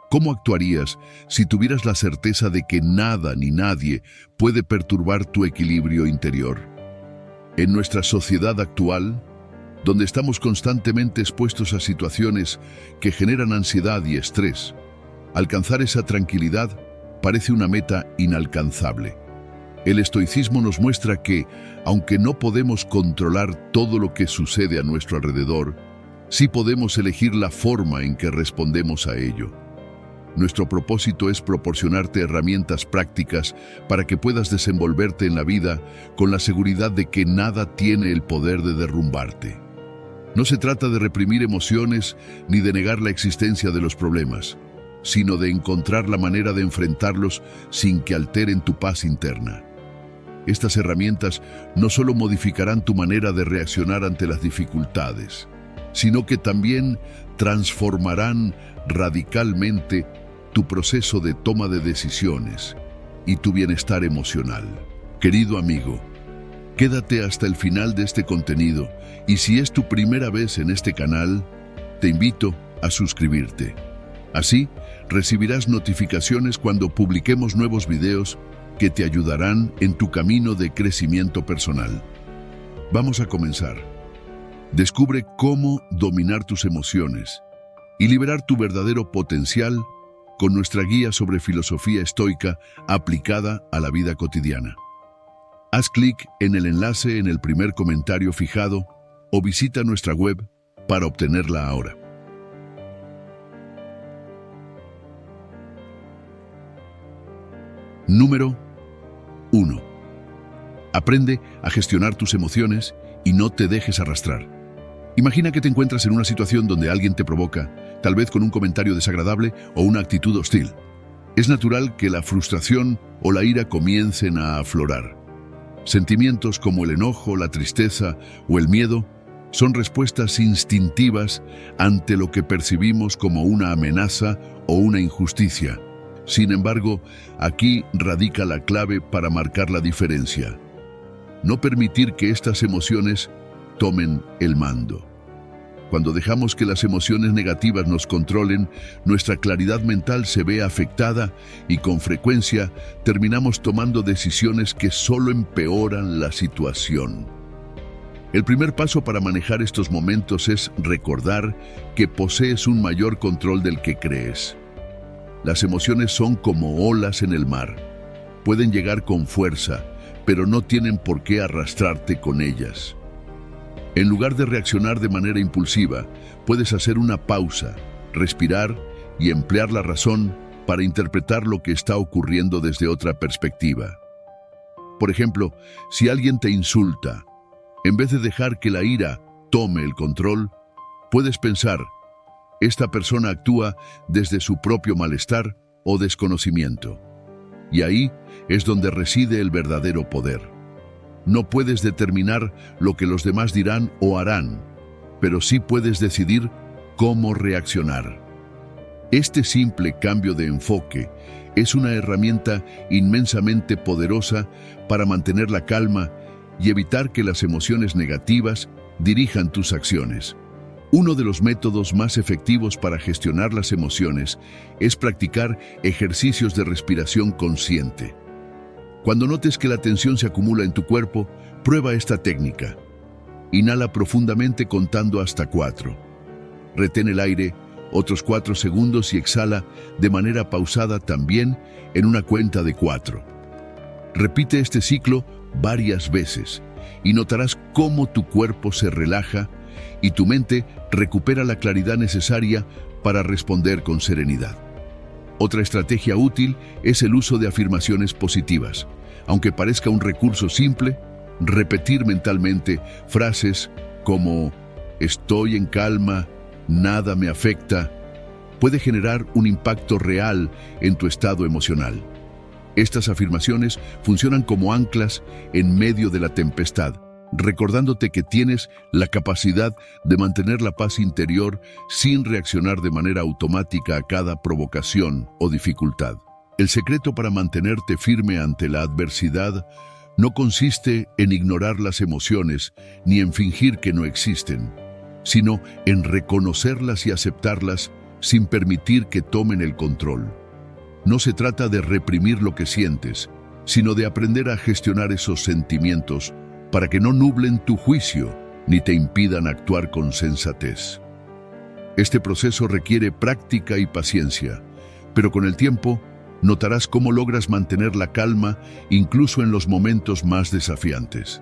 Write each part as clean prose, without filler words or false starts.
¿Cómo actuarías si tuvieras la certeza de que nada ni nadie puede perturbar tu equilibrio interior? En nuestra sociedad actual, donde estamos constantemente expuestos a situaciones que generan ansiedad y estrés, alcanzar esa tranquilidad parece una meta inalcanzable. El estoicismo nos muestra que, aunque no podemos controlar todo lo que sucede a nuestro alrededor, sí podemos elegir la forma en que respondemos a ello. Nuestro propósito es proporcionarte herramientas prácticas para que puedas desenvolverte en la vida con la seguridad de que nada tiene el poder de derrumbarte. No se trata de reprimir emociones ni de negar la existencia de los problemas, sino de encontrar la manera de enfrentarlos sin que alteren tu paz interna. Estas herramientas no solo modificarán tu manera de reaccionar ante las dificultades, sino que también transformarán radicalmente tu proceso de toma de decisiones y tu bienestar emocional. Querido amigo, quédate hasta el final de este contenido y si es tu primera vez en este canal, te invito a suscribirte. Así, recibirás notificaciones cuando publiquemos nuevos videos que te ayudarán en tu camino de crecimiento personal. Vamos a comenzar. Descubre cómo dominar tus emociones y liberar tu verdadero potencial con nuestra guía sobre filosofía estoica aplicada a la vida cotidiana. Haz clic en el enlace en el primer comentario fijado o visita nuestra web para obtenerla ahora. Número 1. Aprende a gestionar tus emociones y no te dejes arrastrar. Imagina que te encuentras en una situación donde alguien te provoca, tal vez con un comentario desagradable o una actitud hostil. Es natural que la frustración o la ira comiencen a aflorar. Sentimientos como el enojo, la tristeza o el miedo son respuestas instintivas ante lo que percibimos como una amenaza o una injusticia. Sin embargo, aquí radica la clave para marcar la diferencia. No permitir que estas emociones tomen el mando. Cuando dejamos que las emociones negativas nos controlen, nuestra claridad mental se ve afectada y con frecuencia terminamos tomando decisiones que solo empeoran la situación. El primer paso para manejar estos momentos es recordar que posees un mayor control del que crees. Las emociones son como olas en el mar. Pueden llegar con fuerza, pero no tienen por qué arrastrarte con ellas. En lugar de reaccionar de manera impulsiva, puedes hacer una pausa, respirar y emplear la razón para interpretar lo que está ocurriendo desde otra perspectiva. Por ejemplo, si alguien te insulta, en vez de dejar que la ira tome el control, puedes pensar, esta persona actúa desde su propio malestar o desconocimiento. Y ahí es donde reside el verdadero poder. No puedes determinar lo que los demás dirán o harán, pero sí puedes decidir cómo reaccionar. Este simple cambio de enfoque es una herramienta inmensamente poderosa para mantener la calma y evitar que las emociones negativas dirijan tus acciones. Uno de los métodos más efectivos para gestionar las emociones es practicar ejercicios de respiración consciente. Cuando notes que la tensión se acumula en tu cuerpo, prueba esta técnica. Inhala profundamente contando hasta 4. Retén el aire otros 4 segundos y exhala de manera pausada también en una cuenta de 4. Repite este ciclo varias veces y notarás cómo tu cuerpo se relaja y tu mente recupera la claridad necesaria para responder con serenidad. Otra estrategia útil es el uso de afirmaciones positivas. Aunque parezca un recurso simple, repetir mentalmente frases como «estoy en calma», «nada me afecta», puede generar un impacto real en tu estado emocional. Estas afirmaciones funcionan como anclas en medio de la tempestad, recordándote que tienes la capacidad de mantener la paz interior sin reaccionar de manera automática a cada provocación o dificultad. El secreto para mantenerte firme ante la adversidad no consiste en ignorar las emociones ni en fingir que no existen, sino en reconocerlas y aceptarlas sin permitir que tomen el control. No se trata de reprimir lo que sientes, sino de aprender a gestionar esos sentimientos para que no nublen tu juicio ni te impidan actuar con sensatez. Este proceso requiere práctica y paciencia, pero con el tiempo notarás cómo logras mantener la calma incluso en los momentos más desafiantes.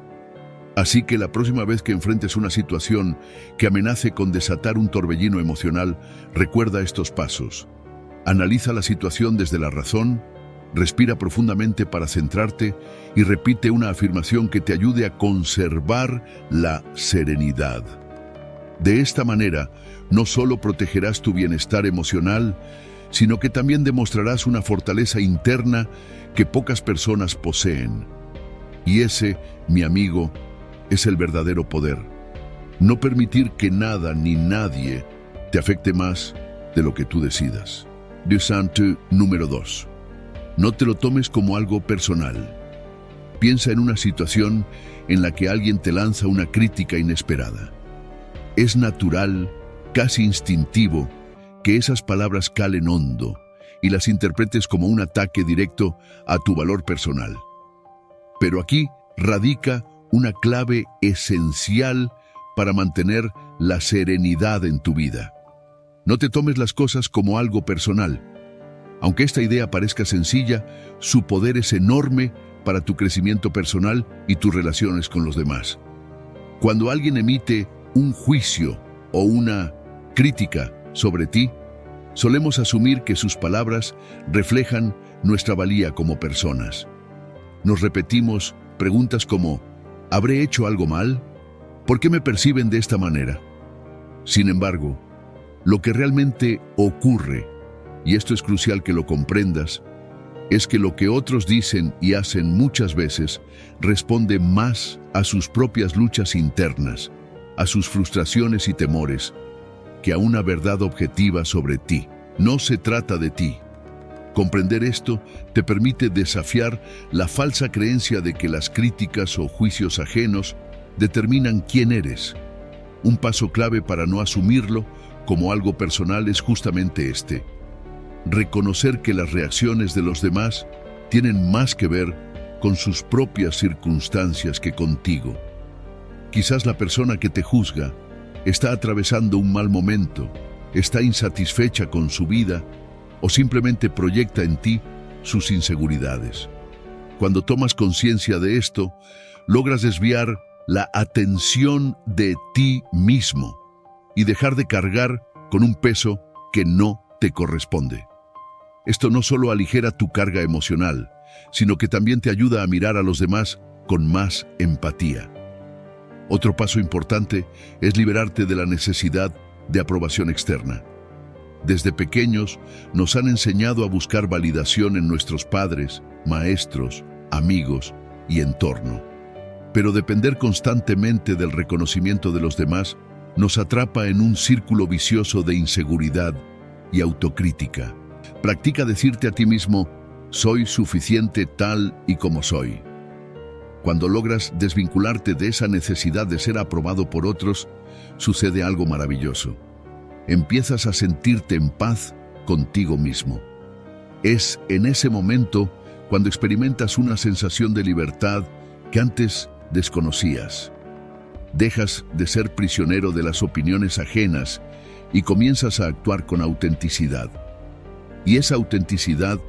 Así que la próxima vez que enfrentes una situación que amenace con desatar un torbellino emocional, recuerda estos pasos. Analiza la situación desde la razón, respira profundamente para centrarte y repite una afirmación que te ayude a conservar la serenidad. De esta manera, no solo protegerás tu bienestar emocional, sino que también demostrarás una fortaleza interna que pocas personas poseen. Y ese, mi amigo, es el verdadero poder. No permitir que nada ni nadie te afecte más de lo que tú decidas. Desante número 2. No te lo tomes como algo personal. Piensa en una situación en la que alguien te lanza una crítica inesperada. Es natural, casi instintivo, que esas palabras calen hondo y las interpretes como un ataque directo a tu valor personal. Pero aquí radica una clave esencial para mantener la serenidad en tu vida. No te tomes las cosas como algo personal. Aunque esta idea parezca sencilla, su poder es enorme para tu crecimiento personal y tus relaciones con los demás. Cuando alguien emite un juicio o una crítica sobre ti, solemos asumir que sus palabras reflejan nuestra valía como personas. Nos repetimos preguntas como: ¿habré hecho algo mal? ¿Por qué me perciben de esta manera? Sin embargo, lo que realmente ocurre, y esto es crucial que lo comprendas, es que lo que otros dicen y hacen muchas veces responde más a sus propias luchas internas, a sus frustraciones y temores, que a una verdad objetiva sobre ti. No se trata de ti. Comprender esto te permite desafiar la falsa creencia de que las críticas o juicios ajenos determinan quién eres. Un paso clave para no asumirlo como algo personal es justamente este: reconocer que las reacciones de los demás tienen más que ver con sus propias circunstancias que contigo. Quizás la persona que te juzga está atravesando un mal momento, está insatisfecha con su vida o simplemente proyecta en ti sus inseguridades. Cuando tomas conciencia de esto, logras desviar la atención de ti mismo y dejar de cargar con un peso que no te corresponde. Esto no solo aligera tu carga emocional, sino que también te ayuda a mirar a los demás con más empatía. Otro paso importante es liberarte de la necesidad de aprobación externa. Desde pequeños nos han enseñado a buscar validación en nuestros padres, maestros, amigos y entorno. Pero depender constantemente del reconocimiento de los demás nos atrapa en un círculo vicioso de inseguridad y autocrítica. Practica decirte a ti mismo: soy suficiente tal y como soy. Cuando logras desvincularte de esa necesidad de ser aprobado por otros, sucede algo maravilloso. Empiezas a sentirte en paz contigo mismo. Es en ese momento cuando experimentas una sensación de libertad que antes desconocías. Dejas de ser prisionero de las opiniones ajenas y comienzas a actuar con autenticidad. Y esa autenticidad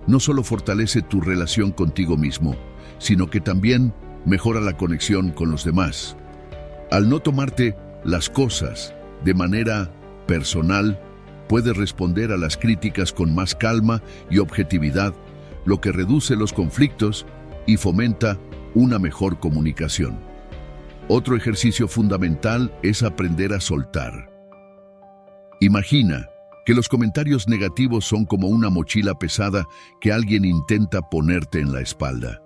no solo fortalece tu relación contigo mismo, sino que también mejora la conexión con los demás. Al no tomarte las cosas de manera personal, puedes responder a las críticas con más calma y objetividad, lo que reduce los conflictos y fomenta una mejor comunicación. Otro ejercicio fundamental es aprender a soltar. Imagina que los comentarios negativos son como una mochila pesada que alguien intenta ponerte en la espalda.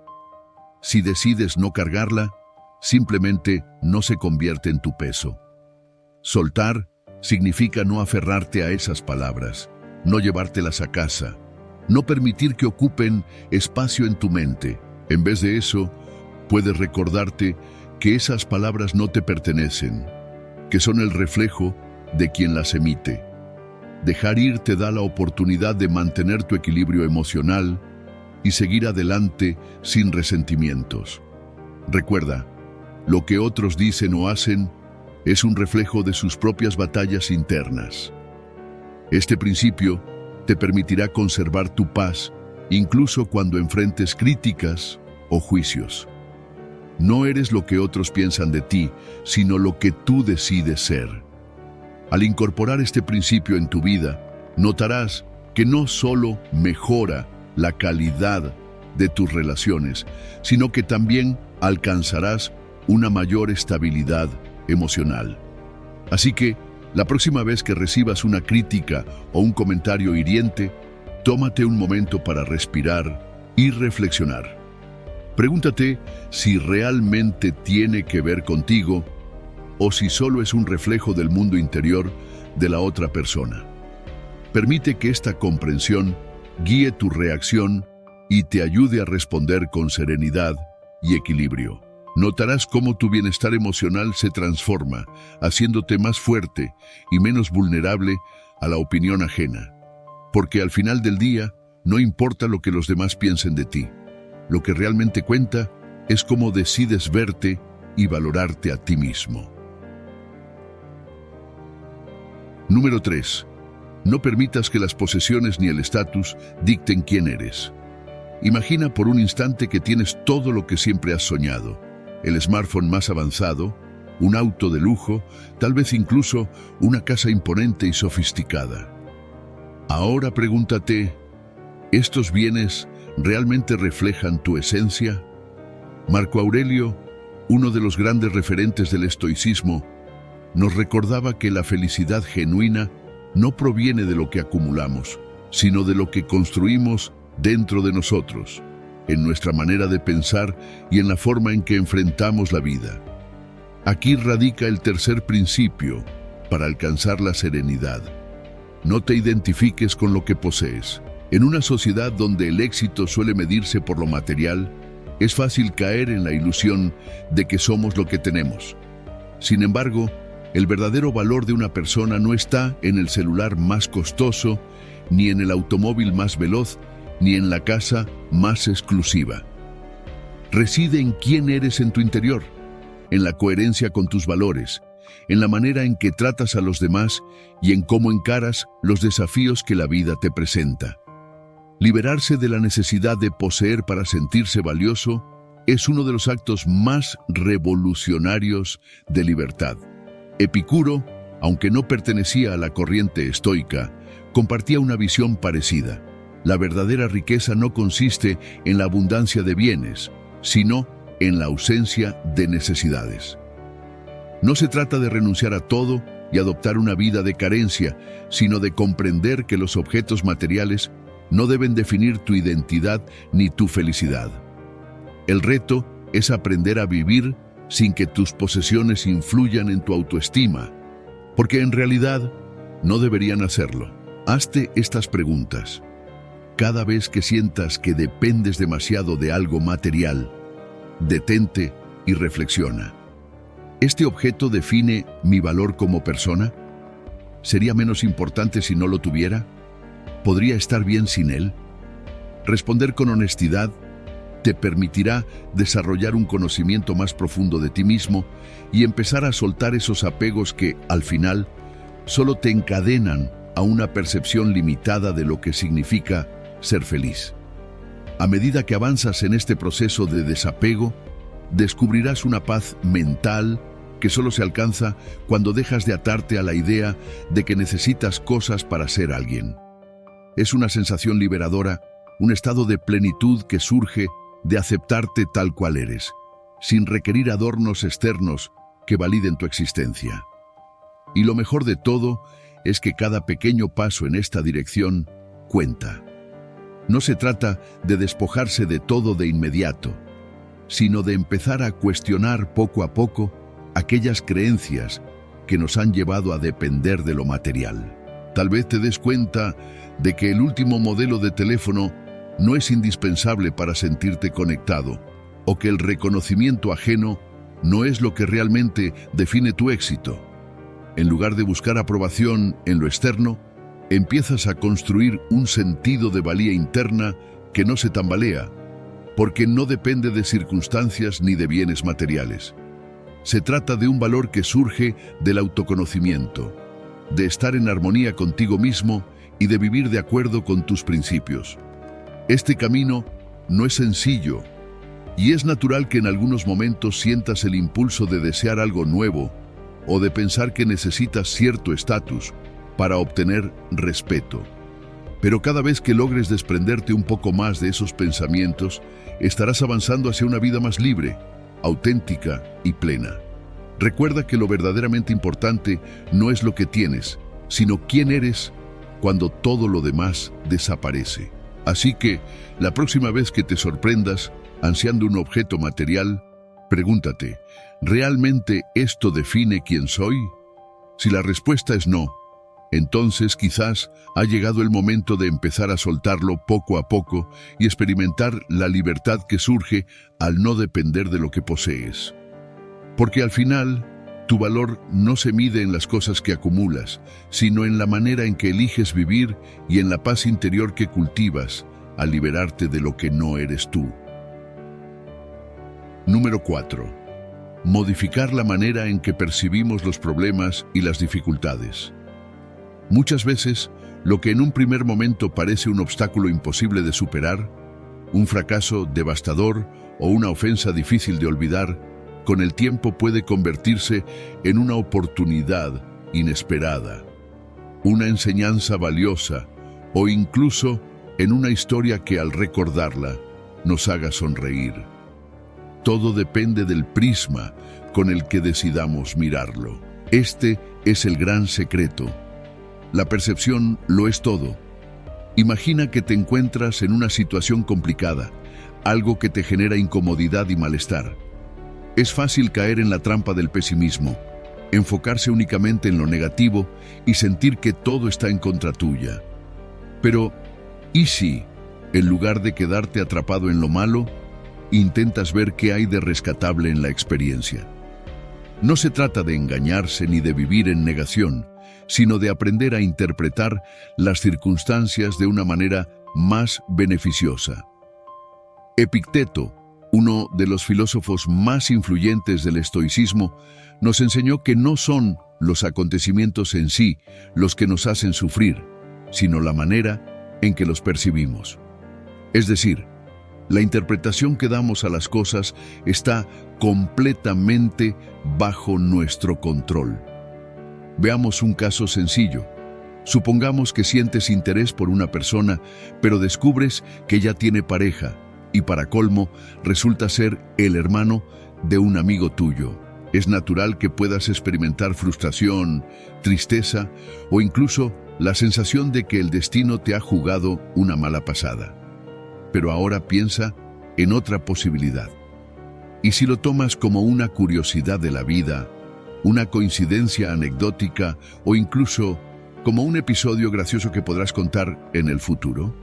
Si decides no cargarla, simplemente no se convierte en tu peso. Soltar significa no aferrarte a esas palabras, no llevártelas a casa, no permitir que ocupen espacio en tu mente. En vez de eso, puedes recordarte que esas palabras no te pertenecen, que son el reflejo de quien las emite. Dejar ir te da la oportunidad de mantener tu equilibrio emocional y seguir adelante sin resentimientos. Recuerda, lo que otros dicen o hacen es un reflejo de sus propias batallas internas. Este principio te permitirá conservar tu paz incluso cuando enfrentes críticas o juicios. No eres lo que otros piensan de ti, sino lo que tú decides ser. Al incorporar este principio en tu vida, notarás que no solo mejora la calidad de tus relaciones, sino que también alcanzarás una mayor estabilidad emocional. Así que, la próxima vez que recibas una crítica o un comentario hiriente, tómate un momento para respirar y reflexionar. Pregúntate si realmente tiene que ver contigo o si solo es un reflejo del mundo interior de la otra persona. Permite que esta comprensión guíe tu reacción y te ayude a responder con serenidad y equilibrio. Notarás cómo tu bienestar emocional se transforma, haciéndote más fuerte y menos vulnerable a la opinión ajena. Porque al final del día, no importa lo que los demás piensen de ti. Lo que realmente cuenta es cómo decides verte y valorarte a ti mismo. Número 3. No permitas que las posesiones ni el estatus dicten quién eres. Imagina por un instante que tienes todo lo que siempre has soñado. El smartphone más avanzado, un auto de lujo, tal vez incluso una casa imponente y sofisticada. Ahora pregúntate, ¿estos bienes realmente reflejan tu esencia? Marco Aurelio, uno de los grandes referentes del estoicismo, nos recordaba que la felicidad genuina no proviene de lo que acumulamos, sino de lo que construimos dentro de nosotros, en nuestra manera de pensar y en la forma en que enfrentamos la vida. Aquí radica el tercer principio para alcanzar la serenidad. No te identifiques con lo que posees. En una sociedad donde el éxito suele medirse por lo material, es fácil caer en la ilusión de que somos lo que tenemos. Sin embargo, el verdadero valor de una persona no está en el celular más costoso, ni en el automóvil más veloz, ni en la casa más exclusiva. Reside en quién eres en tu interior, en la coherencia con tus valores, en la manera en que tratas a los demás y en cómo encaras los desafíos que la vida te presenta. Liberarse de la necesidad de poseer para sentirse valioso es uno de los actos más revolucionarios de libertad. Epicuro, aunque no pertenecía a la corriente estoica, compartía una visión parecida. La verdadera riqueza no consiste en la abundancia de bienes, sino en la ausencia de necesidades. No se trata de renunciar a todo y adoptar una vida de carencia, sino de comprender que los objetos materiales no deben definir tu identidad ni tu felicidad. El reto es aprender a vivir sin que tus posesiones influyan en tu autoestima, porque en realidad no deberían hacerlo. Hazte estas preguntas. Cada vez que sientas que dependes demasiado de algo material, detente y reflexiona. ¿Este objeto define mi valor como persona? ¿Sería menos importante si no lo tuviera? ¿Podría estar bien sin él? Responder con honestidad te permitirá desarrollar un conocimiento más profundo de ti mismo y empezar a soltar esos apegos que, al final, solo te encadenan a una percepción limitada de lo que significa ser feliz. A medida que avanzas en este proceso de desapego, descubrirás una paz mental que solo se alcanza cuando dejas de atarte a la idea de que necesitas cosas para ser alguien. Es una sensación liberadora, un estado de plenitud que surge de aceptarte tal cual eres, sin requerir adornos externos que validen tu existencia. Y lo mejor de todo es que cada pequeño paso en esta dirección cuenta. No se trata de despojarse de todo de inmediato, sino de empezar a cuestionar poco a poco aquellas creencias que nos han llevado a depender de lo material. Tal vez te des cuenta de que el último modelo de teléfono no es indispensable para sentirte conectado, o que el reconocimiento ajeno no es lo que realmente define tu éxito. En lugar de buscar aprobación en lo externo, empiezas a construir un sentido de valía interna que no se tambalea, porque no depende de circunstancias ni de bienes materiales. Se trata de un valor que surge del autoconocimiento, de estar en armonía contigo mismo y de vivir de acuerdo con tus principios. Este camino no es sencillo, y es natural que en algunos momentos sientas el impulso de desear algo nuevo o de pensar que necesitas cierto estatus para obtener respeto. Pero cada vez que logres desprenderte un poco más de esos pensamientos, estarás avanzando hacia una vida más libre, auténtica y plena. Recuerda que lo verdaderamente importante no es lo que tienes, sino quién eres cuando todo lo demás desaparece. Así que, la próxima vez que te sorprendas ansiando un objeto material, pregúntate, ¿realmente esto define quién soy? Si la respuesta es no, entonces quizás ha llegado el momento de empezar a soltarlo poco a poco y experimentar la libertad que surge al no depender de lo que posees. Porque al final, tu valor no se mide en las cosas que acumulas, sino en la manera en que eliges vivir y en la paz interior que cultivas al liberarte de lo que no eres tú. Número 4. Modificar la manera en que percibimos los problemas y las dificultades. Muchas veces, lo que en un primer momento parece un obstáculo imposible de superar, un fracaso devastador o una ofensa difícil de olvidar, con el tiempo puede convertirse en una oportunidad inesperada, una enseñanza valiosa o incluso en una historia que al recordarla nos haga sonreír. Todo depende del prisma con el que decidamos mirarlo. Este es el gran secreto. La percepción lo es todo. Imagina que te encuentras en una situación complicada, algo que te genera incomodidad y malestar. Es fácil caer en la trampa del pesimismo, enfocarse únicamente en lo negativo y sentir que todo está en contra tuya. Pero, ¿y si, en lugar de quedarte atrapado en lo malo, intentas ver qué hay de rescatable en la experiencia? No se trata de engañarse ni de vivir en negación, sino de aprender a interpretar las circunstancias de una manera más beneficiosa. Epicteto, uno de los filósofos más influyentes del estoicismo, nos enseñó que no son los acontecimientos en sí los que nos hacen sufrir, sino la manera en que los percibimos. Es decir, la interpretación que damos a las cosas está completamente bajo nuestro control. Veamos un caso sencillo. Supongamos que sientes interés por una persona, pero descubres que ya tiene pareja y para colmo resulta ser el hermano de un amigo tuyo. Es natural que puedas experimentar frustración, tristeza o incluso la sensación de que el destino te ha jugado una mala pasada. Pero ahora piensa en otra posibilidad. ¿Y si lo tomas como una curiosidad de la vida, una coincidencia anecdótica o incluso como un episodio gracioso que podrás contar en el futuro?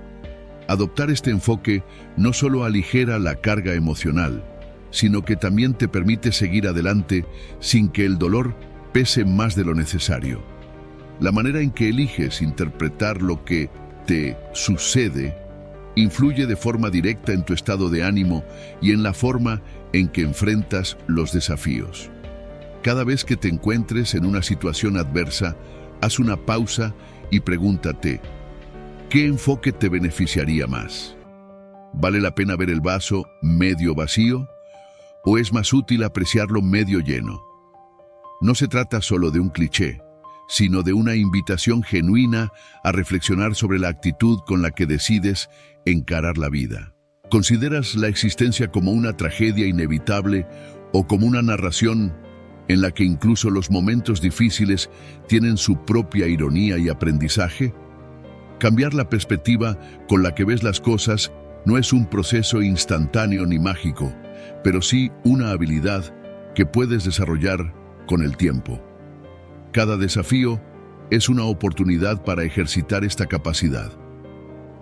Adoptar este enfoque no solo aligera la carga emocional, sino que también te permite seguir adelante sin que el dolor pese más de lo necesario. La manera en que eliges interpretar lo que te sucede influye de forma directa en tu estado de ánimo y en la forma en que enfrentas los desafíos. Cada vez que te encuentres en una situación adversa, haz una pausa y pregúntate, ¿qué enfoque te beneficiaría más? ¿Vale la pena ver el vaso medio vacío? ¿O es más útil apreciarlo medio lleno? No se trata solo de un cliché, sino de una invitación genuina a reflexionar sobre la actitud con la que decides encarar la vida. ¿Consideras la existencia como una tragedia inevitable o como una narración en la que incluso los momentos difíciles tienen su propia ironía y aprendizaje? Cambiar la perspectiva con la que ves las cosas no es un proceso instantáneo ni mágico, pero sí una habilidad que puedes desarrollar con el tiempo. Cada desafío es una oportunidad para ejercitar esta capacidad.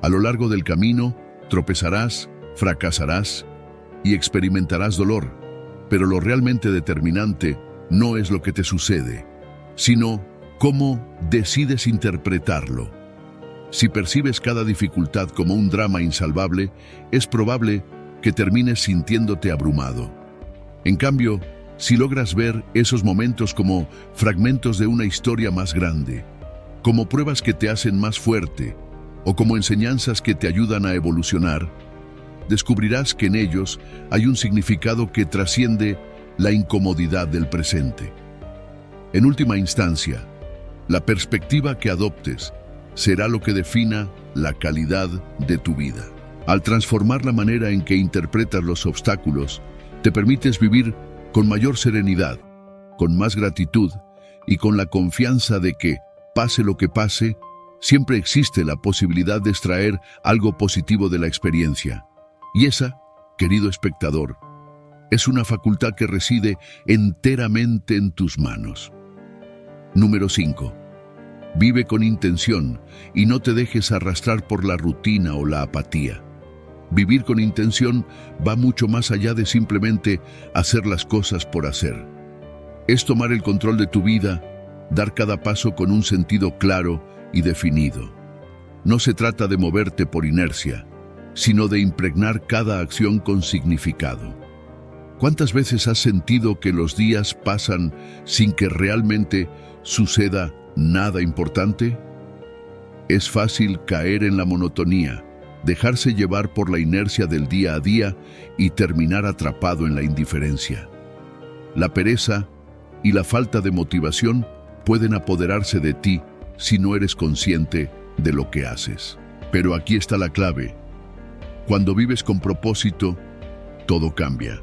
A lo largo del camino, tropezarás, fracasarás y experimentarás dolor, pero lo realmente determinante no es lo que te sucede, sino cómo decides interpretarlo. Si percibes cada dificultad como un drama insalvable, es probable que termines sintiéndote abrumado. En cambio, si logras ver esos momentos como fragmentos de una historia más grande, como pruebas que te hacen más fuerte o como enseñanzas que te ayudan a evolucionar, descubrirás que en ellos hay un significado que trasciende la incomodidad del presente. En última instancia, la perspectiva que adoptes será lo que defina la calidad de tu vida. Al transformar la manera en que interpretas los obstáculos, te permites vivir con mayor serenidad, con más gratitud y con la confianza de que, pase lo que pase, siempre existe la posibilidad de extraer algo positivo de la experiencia. Y esa, querido espectador, es una facultad que reside enteramente en tus manos. Número 5. Vive con intención y no te dejes arrastrar por la rutina o la apatía. Vivir con intención va mucho más allá de simplemente hacer las cosas por hacer. Es tomar el control de tu vida, dar cada paso con un sentido claro y definido. No se trata de moverte por inercia, sino de impregnar cada acción con significado. ¿Cuántas veces has sentido que los días pasan sin que realmente suceda nada importante? Es fácil caer en la monotonía, dejarse llevar por la inercia del día a día y terminar atrapado en la indiferencia. La pereza y la falta de motivación pueden apoderarse de ti si no eres consciente de lo que haces. Pero aquí está la clave. Cuando vives con propósito, todo cambia.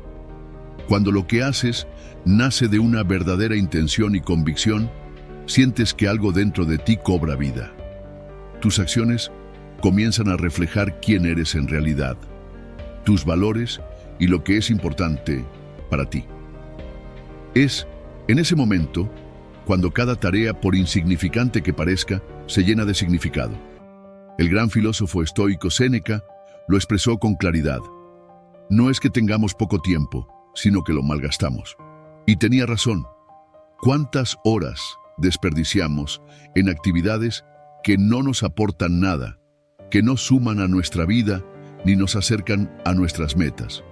Cuando lo que haces nace de una verdadera intención y convicción, sientes que algo dentro de ti cobra vida. Tus acciones comienzan a reflejar quién eres en realidad, tus valores y lo que es importante para ti. Es en ese momento cuando cada tarea, por insignificante que parezca, se llena de significado. El gran filósofo estoico Séneca lo expresó con claridad. No es que tengamos poco tiempo, sino que lo malgastamos. Y tenía razón. ¿Cuántas horas desperdiciamos en actividades que no nos aportan nada, que no suman a nuestra vida ni nos acercan a nuestras metas?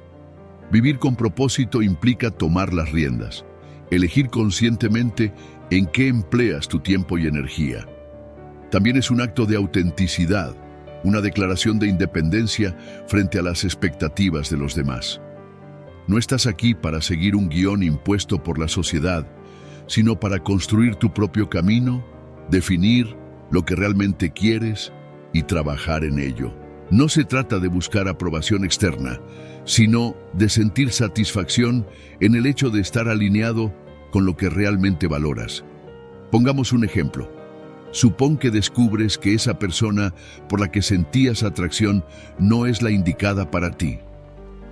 Vivir con propósito implica tomar las riendas, elegir conscientemente en qué empleas tu tiempo y energía. También es un acto de autenticidad, una declaración de independencia frente a las expectativas de los demás. No estás aquí para seguir un guión impuesto por la sociedad, sino para construir tu propio camino, definir lo que realmente quieres y trabajar en ello. No se trata de buscar aprobación externa, sino de sentir satisfacción en el hecho de estar alineado con lo que realmente valoras. Pongamos un ejemplo. Supón que descubres que esa persona por la que sentías atracción no es la indicada para ti.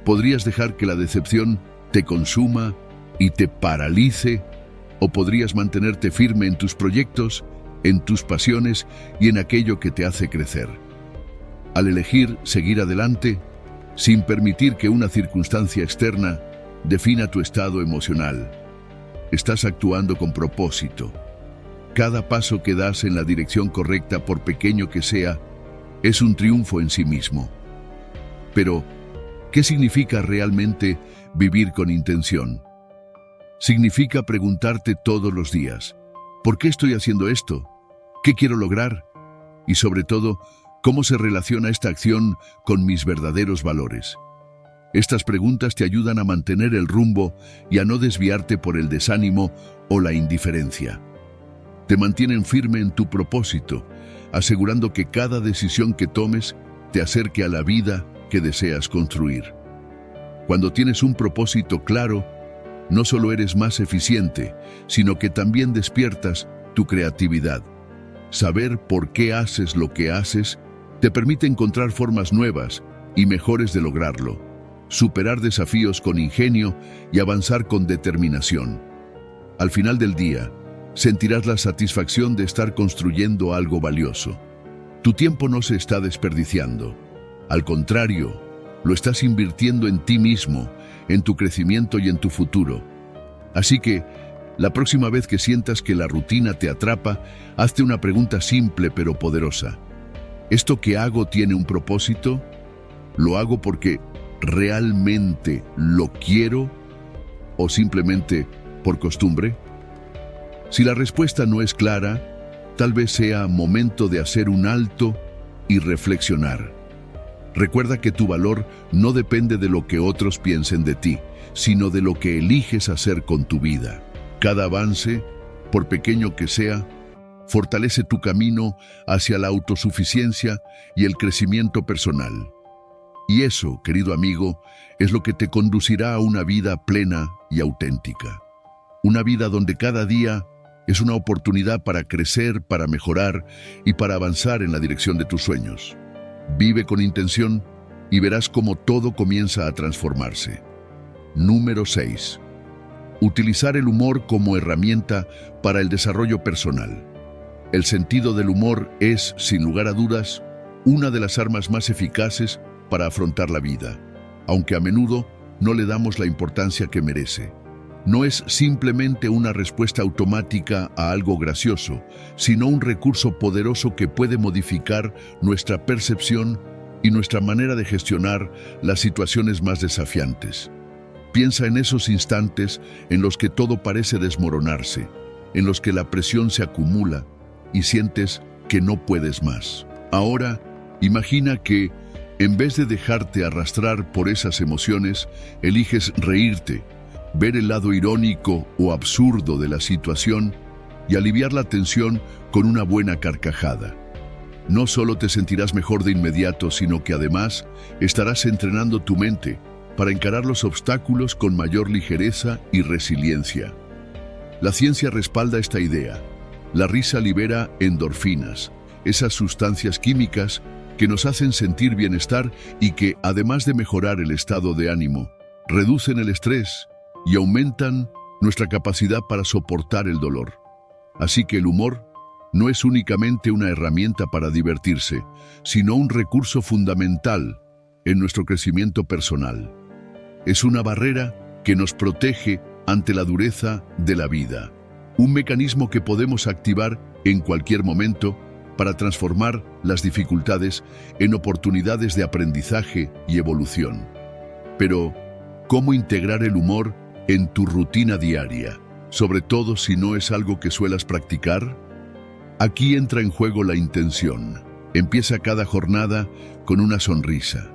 ¿Podrías dejar que la decepción te consuma y te paralice? ¿O podrías mantenerte firme en tus proyectos, en tus pasiones y en aquello que te hace crecer? Al elegir seguir adelante, sin permitir que una circunstancia externa defina tu estado emocional, estás actuando con propósito. Cada paso que das en la dirección correcta, por pequeño que sea, es un triunfo en sí mismo. Pero, ¿qué significa realmente vivir con intención? Significa preguntarte todos los días, ¿por qué estoy haciendo esto? ¿Qué quiero lograr? Y sobre todo, ¿cómo se relaciona esta acción con mis verdaderos valores? Estas preguntas te ayudan a mantener el rumbo y a no desviarte por el desánimo o la indiferencia. Te mantienen firme en tu propósito, asegurando que cada decisión que tomes te acerque a la vida que deseas construir. Cuando tienes un propósito claro, no solo eres más eficiente, sino que también despiertas tu creatividad. Saber por qué haces lo que haces te permite encontrar formas nuevas y mejores de lograrlo, superar desafíos con ingenio y avanzar con determinación. Al final del día, sentirás la satisfacción de estar construyendo algo valioso. Tu tiempo no se está desperdiciando. Al contrario, lo estás invirtiendo en ti mismo, en tu crecimiento y en tu futuro. Así que, la próxima vez que sientas que la rutina te atrapa, hazte una pregunta simple pero poderosa. ¿Esto que hago tiene un propósito? ¿Lo hago porque realmente lo quiero o simplemente por costumbre? Si la respuesta no es clara, tal vez sea momento de hacer un alto y reflexionar. Recuerda que tu valor no depende de lo que otros piensen de ti, sino de lo que eliges hacer con tu vida. Cada avance, por pequeño que sea, fortalece tu camino hacia la autosuficiencia y el crecimiento personal. Y eso, querido amigo, es lo que te conducirá a una vida plena y auténtica. Una vida donde cada día es una oportunidad para crecer, para mejorar y para avanzar en la dirección de tus sueños. Vive con intención y verás cómo todo comienza a transformarse. Número 6. Utilizar el humor como herramienta para el desarrollo personal. El sentido del humor es, sin lugar a dudas, una de las armas más eficaces para afrontar la vida, aunque a menudo no le damos la importancia que merece. No es simplemente una respuesta automática a algo gracioso, sino un recurso poderoso que puede modificar nuestra percepción y nuestra manera de gestionar las situaciones más desafiantes. Piensa en esos instantes en los que todo parece desmoronarse, en los que la presión se acumula y sientes que no puedes más. Ahora, imagina que, en vez de dejarte arrastrar por esas emociones, eliges reírte, ver el lado irónico o absurdo de la situación y aliviar la tensión con una buena carcajada. No solo te sentirás mejor de inmediato, sino que además estarás entrenando tu mente para encarar los obstáculos con mayor ligereza y resiliencia. La ciencia respalda esta idea. La risa libera endorfinas, esas sustancias químicas que nos hacen sentir bienestar y que, además de mejorar el estado de ánimo, reducen el estrés y aumentan nuestra capacidad para soportar el dolor. Así que el humor no es únicamente una herramienta para divertirse, sino un recurso fundamental en nuestro crecimiento personal. Es una barrera que nos protege ante la dureza de la vida, un mecanismo que podemos activar en cualquier momento para transformar las dificultades en oportunidades de aprendizaje y evolución. Pero, ¿cómo integrar el humor en tu rutina diaria, sobre todo si no es algo que suelas practicar? Aquí entra en juego la intención. Empieza cada jornada con una sonrisa,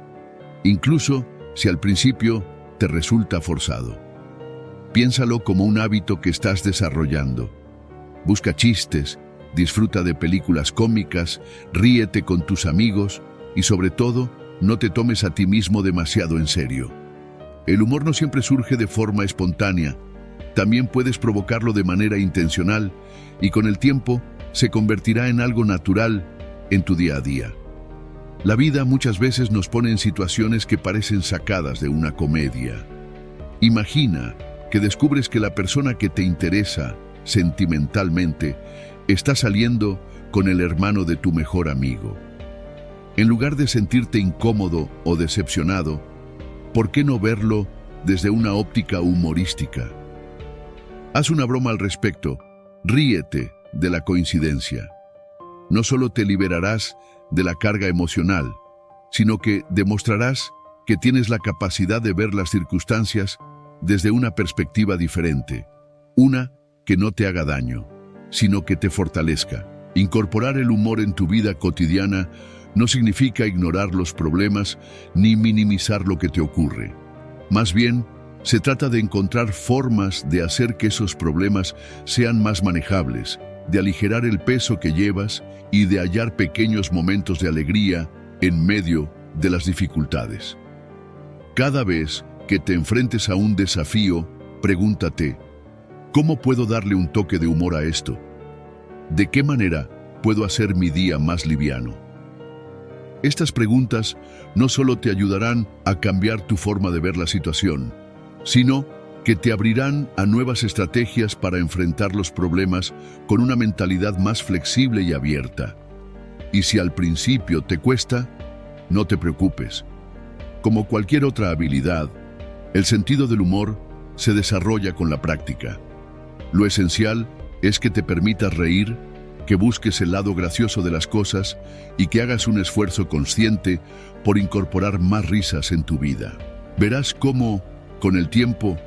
incluso si al principio te resulta forzado. Piénsalo como un hábito que estás desarrollando. Busca chistes, disfruta de películas cómicas, ríete con tus amigos y sobre todo, no te tomes a ti mismo demasiado en serio. El humor no siempre surge de forma espontánea. También puedes provocarlo de manera intencional y con el tiempo se convertirá en algo natural en tu día a día. La vida muchas veces nos pone en situaciones que parecen sacadas de una comedia. Imagina que descubres que la persona que te interesa sentimentalmente está saliendo con el hermano de tu mejor amigo. En lugar de sentirte incómodo o decepcionado, ¿por qué no verlo desde una óptica humorística? Haz una broma al respecto, ríete de la coincidencia. No solo te liberarás de la carga emocional, sino que demostrarás que tienes la capacidad de ver las circunstancias desde una perspectiva diferente, una que no te haga daño, sino que te fortalezca. Incorporar el humor en tu vida cotidiana no significa ignorar los problemas ni minimizar lo que te ocurre. Más bien, se trata de encontrar formas de hacer que esos problemas sean más manejables, de aligerar el peso que llevas y de hallar pequeños momentos de alegría en medio de las dificultades. Cada vez que te enfrentes a un desafío, pregúntate, ¿cómo puedo darle un toque de humor a esto? ¿De qué manera puedo hacer mi día más liviano? Estas preguntas no solo te ayudarán a cambiar tu forma de ver la situación, sino que te abrirán a nuevas estrategias para enfrentar los problemas con una mentalidad más flexible y abierta. Y si al principio te cuesta, no te preocupes. Como cualquier otra habilidad, el sentido del humor se desarrolla con la práctica. Lo esencial es que te permitas reír, que busques el lado gracioso de las cosas y que hagas un esfuerzo consciente por incorporar más risas en tu vida. Verás cómo, con el tiempo,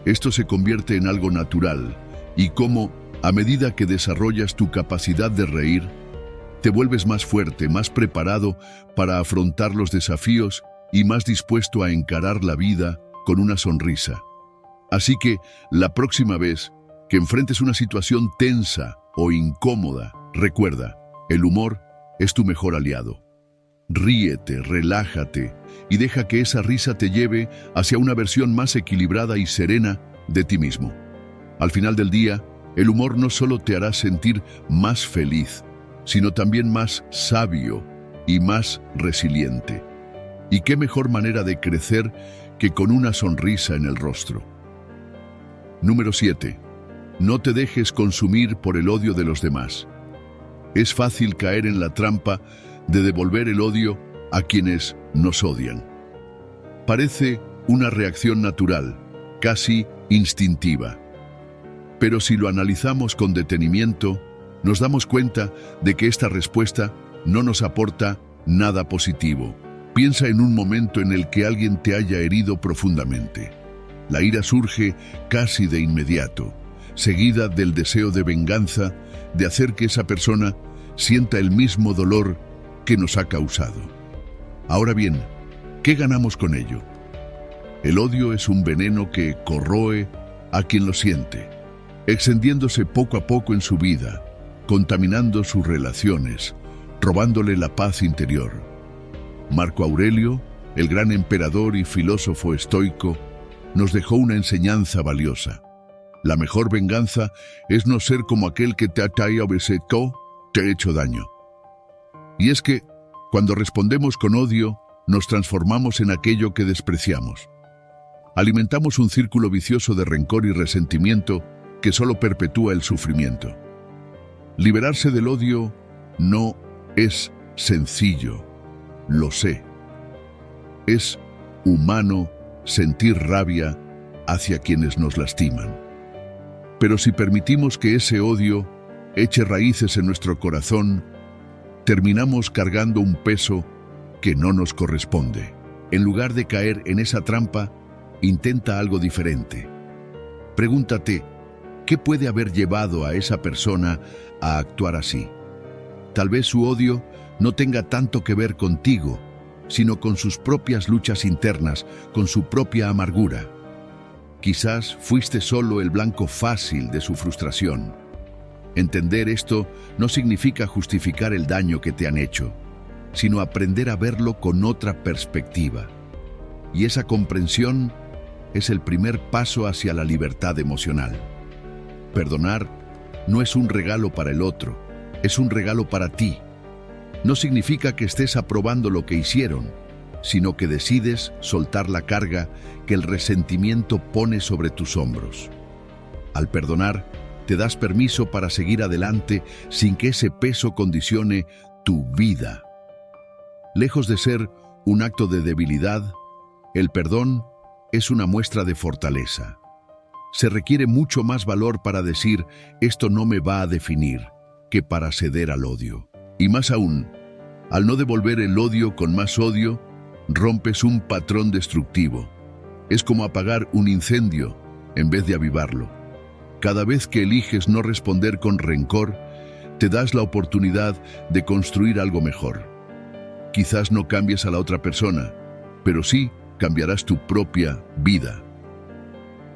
esto se convierte en algo natural y cómo, a medida que desarrollas tu capacidad de reír, te vuelves más fuerte, más preparado para afrontar los desafíos y más dispuesto a encarar la vida con una sonrisa. Así que, la próxima vez que enfrentes una situación tensa o incómoda, recuerda, el humor es tu mejor aliado. Ríete, relájate y deja que esa risa te lleve hacia una versión más equilibrada y serena de ti mismo. Al final del día, el humor no solo te hará sentir más feliz, sino también más sabio y más resiliente. ¿Y qué mejor manera de crecer que con una sonrisa en el rostro? Número 7. No te dejes consumir por el odio de los demás. Es fácil caer en la trampa de devolver el odio a quienes nos odian. Parece una reacción natural, casi instintiva. Pero si lo analizamos con detenimiento, nos damos cuenta de que esta respuesta no nos aporta nada positivo. Piensa en un momento en el que alguien te haya herido profundamente. La ira surge casi de inmediato, seguida del deseo de venganza, de hacer que esa persona sienta el mismo dolor que nos ha causado. Ahora bien, ¿qué ganamos con ello? El odio es un veneno que corroe a quien lo siente, extendiéndose poco a poco en su vida, contaminando sus relaciones, robándole la paz interior. Marco Aurelio, el gran emperador y filósofo estoico, nos dejó una enseñanza valiosa. La mejor venganza es no ser como aquel que te ha hecho daño. Y es que, cuando respondemos con odio, nos transformamos en aquello que despreciamos. Alimentamos un círculo vicioso de rencor y resentimiento que solo perpetúa el sufrimiento. Liberarse del odio no es sencillo, lo sé. Es humano sentir rabia hacia quienes nos lastiman. Pero si permitimos que ese odio eche raíces en nuestro corazón, terminamos cargando un peso que no nos corresponde. En lugar de caer en esa trampa, intenta algo diferente. Pregúntate, ¿qué puede haber llevado a esa persona a actuar así? Tal vez su odio no tenga tanto que ver contigo, sino con sus propias luchas internas, con su propia amargura. Quizás fuiste solo el blanco fácil de su frustración. Entender esto no significa justificar el daño que te han hecho, sino aprender a verlo con otra perspectiva. Y esa comprensión es el primer paso hacia la libertad emocional. Perdonar no es un regalo para el otro, es un regalo para ti. No significa que estés aprobando lo que hicieron, sino que decides soltar la carga que el resentimiento pone sobre tus hombros. Al perdonar, te das permiso para seguir adelante sin que ese peso condicione tu vida. Lejos de ser un acto de debilidad, el perdón es una muestra de fortaleza. Se requiere mucho más valor para decir, esto no me va a definir, que para ceder al odio. Y más aún, al no devolver el odio con más odio, rompes un patrón destructivo. Es como apagar un incendio en vez de avivarlo. Cada vez que eliges no responder con rencor, te das la oportunidad de construir algo mejor. Quizás no cambies a la otra persona, pero sí cambiarás tu propia vida.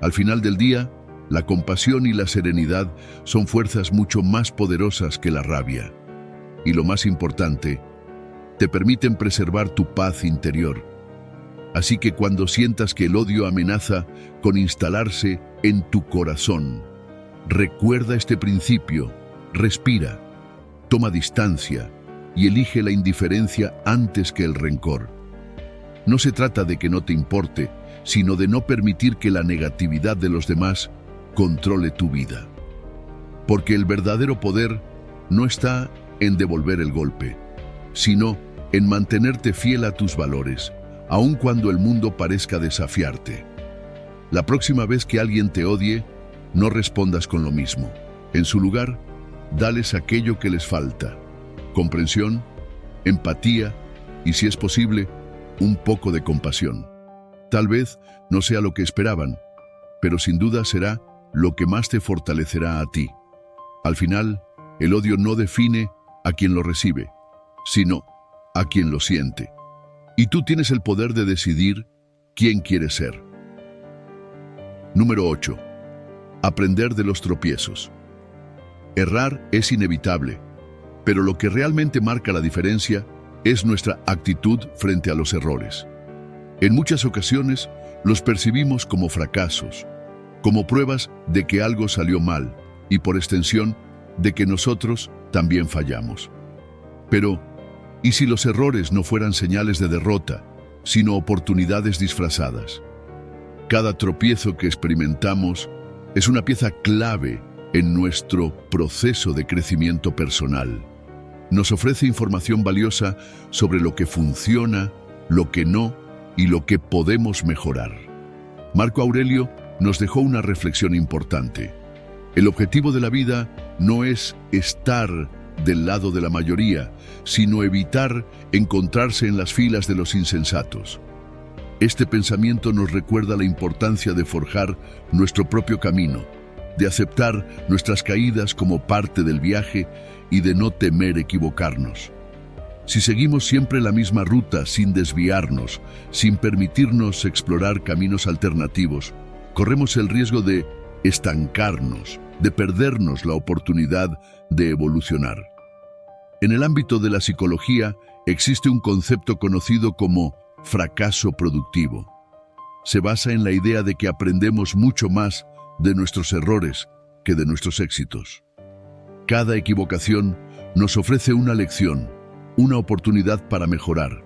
Al final del día, la compasión y la serenidad son fuerzas mucho más poderosas que la rabia. Y lo más importante, te permiten preservar tu paz interior. Así que cuando sientas que el odio amenaza con instalarse en tu corazón, recuerda este principio, respira, toma distancia y elige la indiferencia antes que el rencor. No se trata de que no te importe, sino de no permitir que la negatividad de los demás controle tu vida. Porque el verdadero poder no está en devolver el golpe, sino en mantenerte fiel a tus valores, aun cuando el mundo parezca desafiarte. La próxima vez que alguien te odie, no respondas con lo mismo. En su lugar, dales aquello que les falta: comprensión, empatía y, si es posible, un poco de compasión. Tal vez no sea lo que esperaban, pero sin duda será lo que más te fortalecerá a ti. Al final, el odio no define a quien lo recibe, sino a quien lo siente. Y tú tienes el poder de decidir quién quieres ser. Número 8. Aprender de los tropiezos. Errar es inevitable, pero lo que realmente marca la diferencia es nuestra actitud frente a los errores. En muchas ocasiones los percibimos como fracasos, como pruebas de que algo salió mal y, por extensión, de que nosotros también fallamos. Pero, ¿y si los errores no fueran señales de derrota, sino oportunidades disfrazadas? Cada tropiezo que experimentamos es una pieza clave en nuestro proceso de crecimiento personal. Nos ofrece información valiosa sobre lo que funciona, lo que no y lo que podemos mejorar. Marco Aurelio nos dejó una reflexión importante. El objetivo de la vida no es estar del lado de la mayoría, sino evitar encontrarse en las filas de los insensatos. Este pensamiento nos recuerda la importancia de forjar nuestro propio camino, de aceptar nuestras caídas como parte del viaje y de no temer equivocarnos. Si seguimos siempre la misma ruta sin desviarnos, sin permitirnos explorar caminos alternativos, corremos el riesgo de estancarnos, de perdernos la oportunidad de evolucionar. En el ámbito de la psicología existe un concepto conocido como fracaso productivo. Se basa en la idea de que aprendemos mucho más de nuestros errores que de nuestros éxitos. Cada equivocación nos ofrece una lección, una oportunidad para mejorar,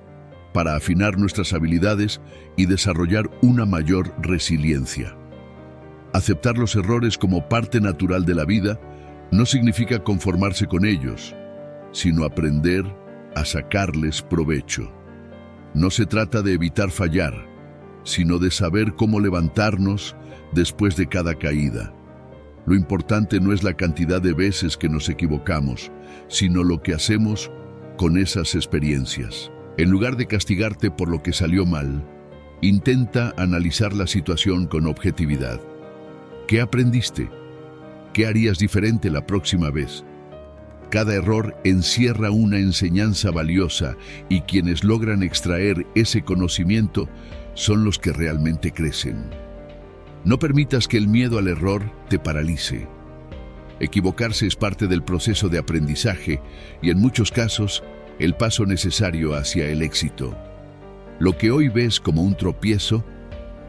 para afinar nuestras habilidades y desarrollar una mayor resiliencia. Aceptar los errores como parte natural de la vida no significa conformarse con ellos, sino aprender a sacarles provecho. No se trata de evitar fallar, sino de saber cómo levantarnos después de cada caída. Lo importante no es la cantidad de veces que nos equivocamos, sino lo que hacemos con esas experiencias. En lugar de castigarte por lo que salió mal, intenta analizar la situación con objetividad. ¿Qué aprendiste? ¿Qué harías diferente la próxima vez? Cada error encierra una enseñanza valiosa y quienes logran extraer ese conocimiento son los que realmente crecen. No permitas que el miedo al error te paralice. Equivocarse es parte del proceso de aprendizaje y en muchos casos el paso necesario hacia el éxito. Lo que hoy ves como un tropiezo,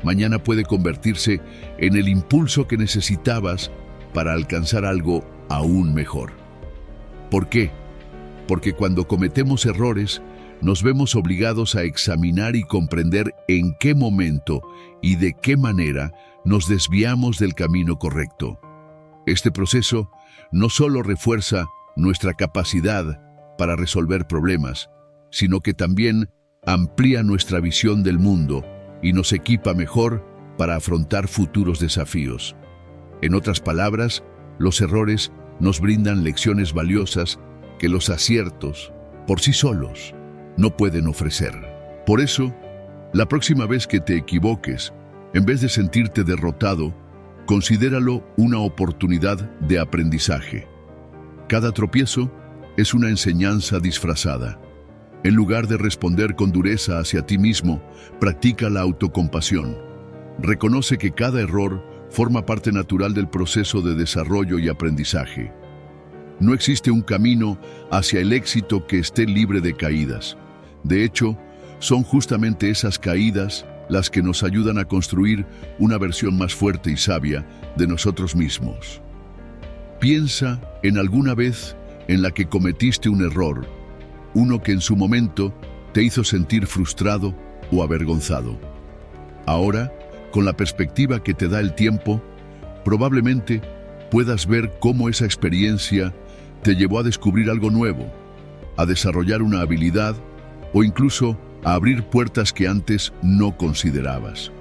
mañana puede convertirse en el impulso que necesitabas para alcanzar algo aún mejor. ¿Por qué? Porque cuando cometemos errores, nos vemos obligados a examinar y comprender en qué momento y de qué manera nos desviamos del camino correcto. Este proceso no solo refuerza nuestra capacidad para resolver problemas, sino que también amplía nuestra visión del mundo y nos equipa mejor para afrontar futuros desafíos. En otras palabras, los errores nos brindan lecciones valiosas que los aciertos, por sí solos, no pueden ofrecer. Por eso, la próxima vez que te equivoques, en vez de sentirte derrotado, considéralo una oportunidad de aprendizaje. Cada tropiezo es una enseñanza disfrazada. En lugar de responder con dureza hacia ti mismo, practica la autocompasión. Reconoce que cada error forma parte natural del proceso de desarrollo y aprendizaje. No existe un camino hacia el éxito que esté libre de caídas. De hecho, son justamente esas caídas las que nos ayudan a construir una versión más fuerte y sabia de nosotros mismos. Piensa en alguna vez en la que cometiste un error, uno que en su momento te hizo sentir frustrado o avergonzado. Ahora, con la perspectiva que te da el tiempo, probablemente puedas ver cómo esa experiencia te llevó a descubrir algo nuevo, a desarrollar una habilidad o incluso a abrir puertas que antes no considerabas.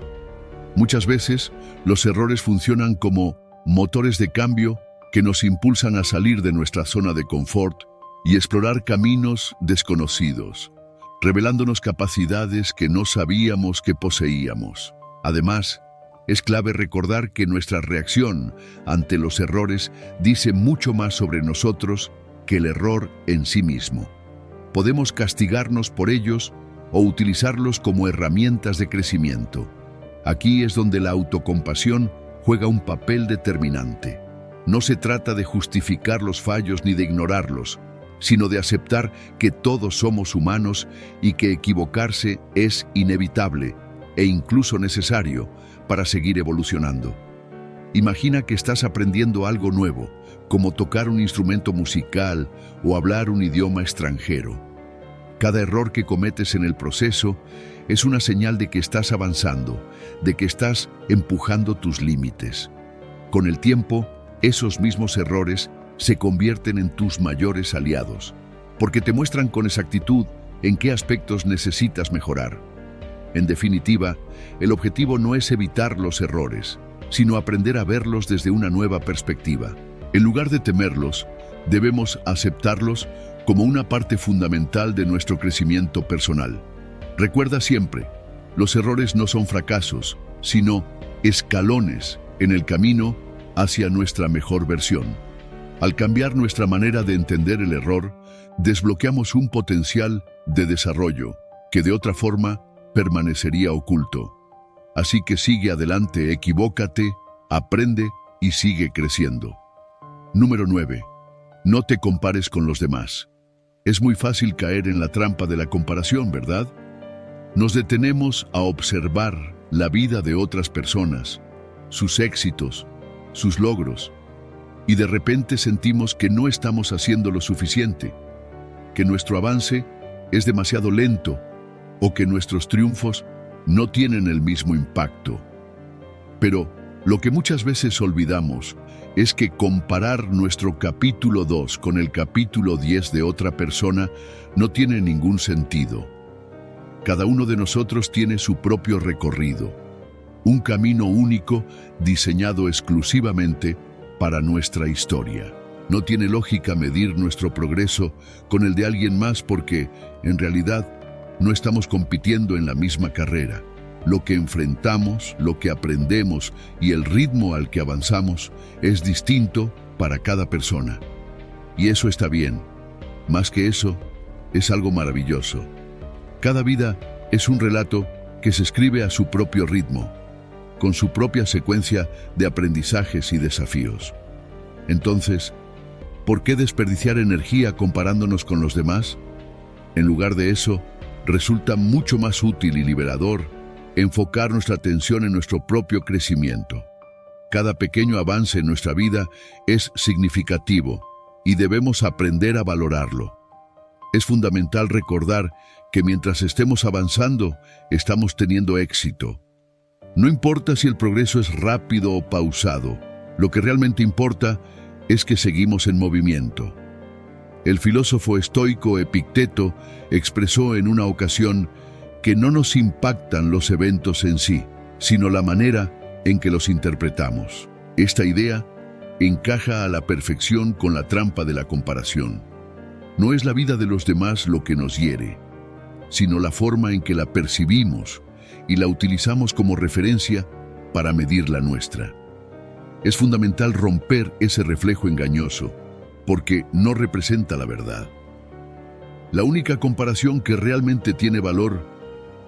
Muchas veces, los errores funcionan como motores de cambio que nos impulsan a salir de nuestra zona de confort y explorar caminos desconocidos, revelándonos capacidades que no sabíamos que poseíamos. Además, es clave recordar que nuestra reacción ante los errores dice mucho más sobre nosotros que el error en sí mismo. Podemos castigarnos por ellos o utilizarlos como herramientas de crecimiento. Aquí es donde la autocompasión juega un papel determinante. No se trata de justificar los fallos ni de ignorarlos, sino de aceptar que todos somos humanos y que equivocarse es inevitable e incluso necesario para seguir evolucionando. Imagina que estás aprendiendo algo nuevo, como tocar un instrumento musical o hablar un idioma extranjero. Cada error que cometes en el proceso es una señal de que estás avanzando, de que estás empujando tus límites. Con el tiempo, esos mismos errores se convierten en tus mayores aliados, porque te muestran con exactitud en qué aspectos necesitas mejorar. En definitiva, el objetivo no es evitar los errores, sino aprender a verlos desde una nueva perspectiva. En lugar de temerlos, debemos aceptarlos como una parte fundamental de nuestro crecimiento personal. Recuerda siempre, los errores no son fracasos, sino escalones en el camino hacia nuestra mejor versión. Al cambiar nuestra manera de entender el error, desbloqueamos un potencial de desarrollo que de otra forma permanecería oculto. Así que sigue adelante, equivócate, aprende y sigue creciendo. Número 9. No te compares con los demás. Es muy fácil caer en la trampa de la comparación, ¿verdad? Nos detenemos a observar la vida de otras personas, sus éxitos, sus logros, y de repente sentimos que no estamos haciendo lo suficiente, que nuestro avance es demasiado lento o que nuestros triunfos no tienen el mismo impacto. Pero lo que muchas veces olvidamos es que comparar nuestro capítulo 2 con el capítulo 10 de otra persona no tiene ningún sentido. Cada uno de nosotros tiene su propio recorrido, un camino único diseñado exclusivamente para nuestra historia. No tiene lógica medir nuestro progreso con el de alguien más porque, en realidad, no estamos compitiendo en la misma carrera. Lo que enfrentamos, lo que aprendemos y el ritmo al que avanzamos es distinto para cada persona. Y eso está bien. Más que eso, es algo maravilloso. Cada vida es un relato que se escribe a su propio ritmo, con su propia secuencia de aprendizajes y desafíos. Entonces, ¿por qué desperdiciar energía comparándonos con los demás? En lugar de eso, resulta mucho más útil y liberador enfocar nuestra atención en nuestro propio crecimiento. Cada pequeño avance en nuestra vida es significativo y debemos aprender a valorarlo. Es fundamental recordar que mientras estemos avanzando, estamos teniendo éxito. No importa si el progreso es rápido o pausado, lo que realmente importa es que seguimos en movimiento. El filósofo estoico Epicteto expresó en una ocasión que no nos impactan los eventos en sí, sino la manera en que los interpretamos. Esta idea encaja a la perfección con la trampa de la comparación. No es la vida de los demás lo que nos hiere, sino la forma en que la percibimos y la utilizamos como referencia para medir la nuestra. Es fundamental romper ese reflejo engañoso, porque no representa la verdad. La única comparación que realmente tiene valor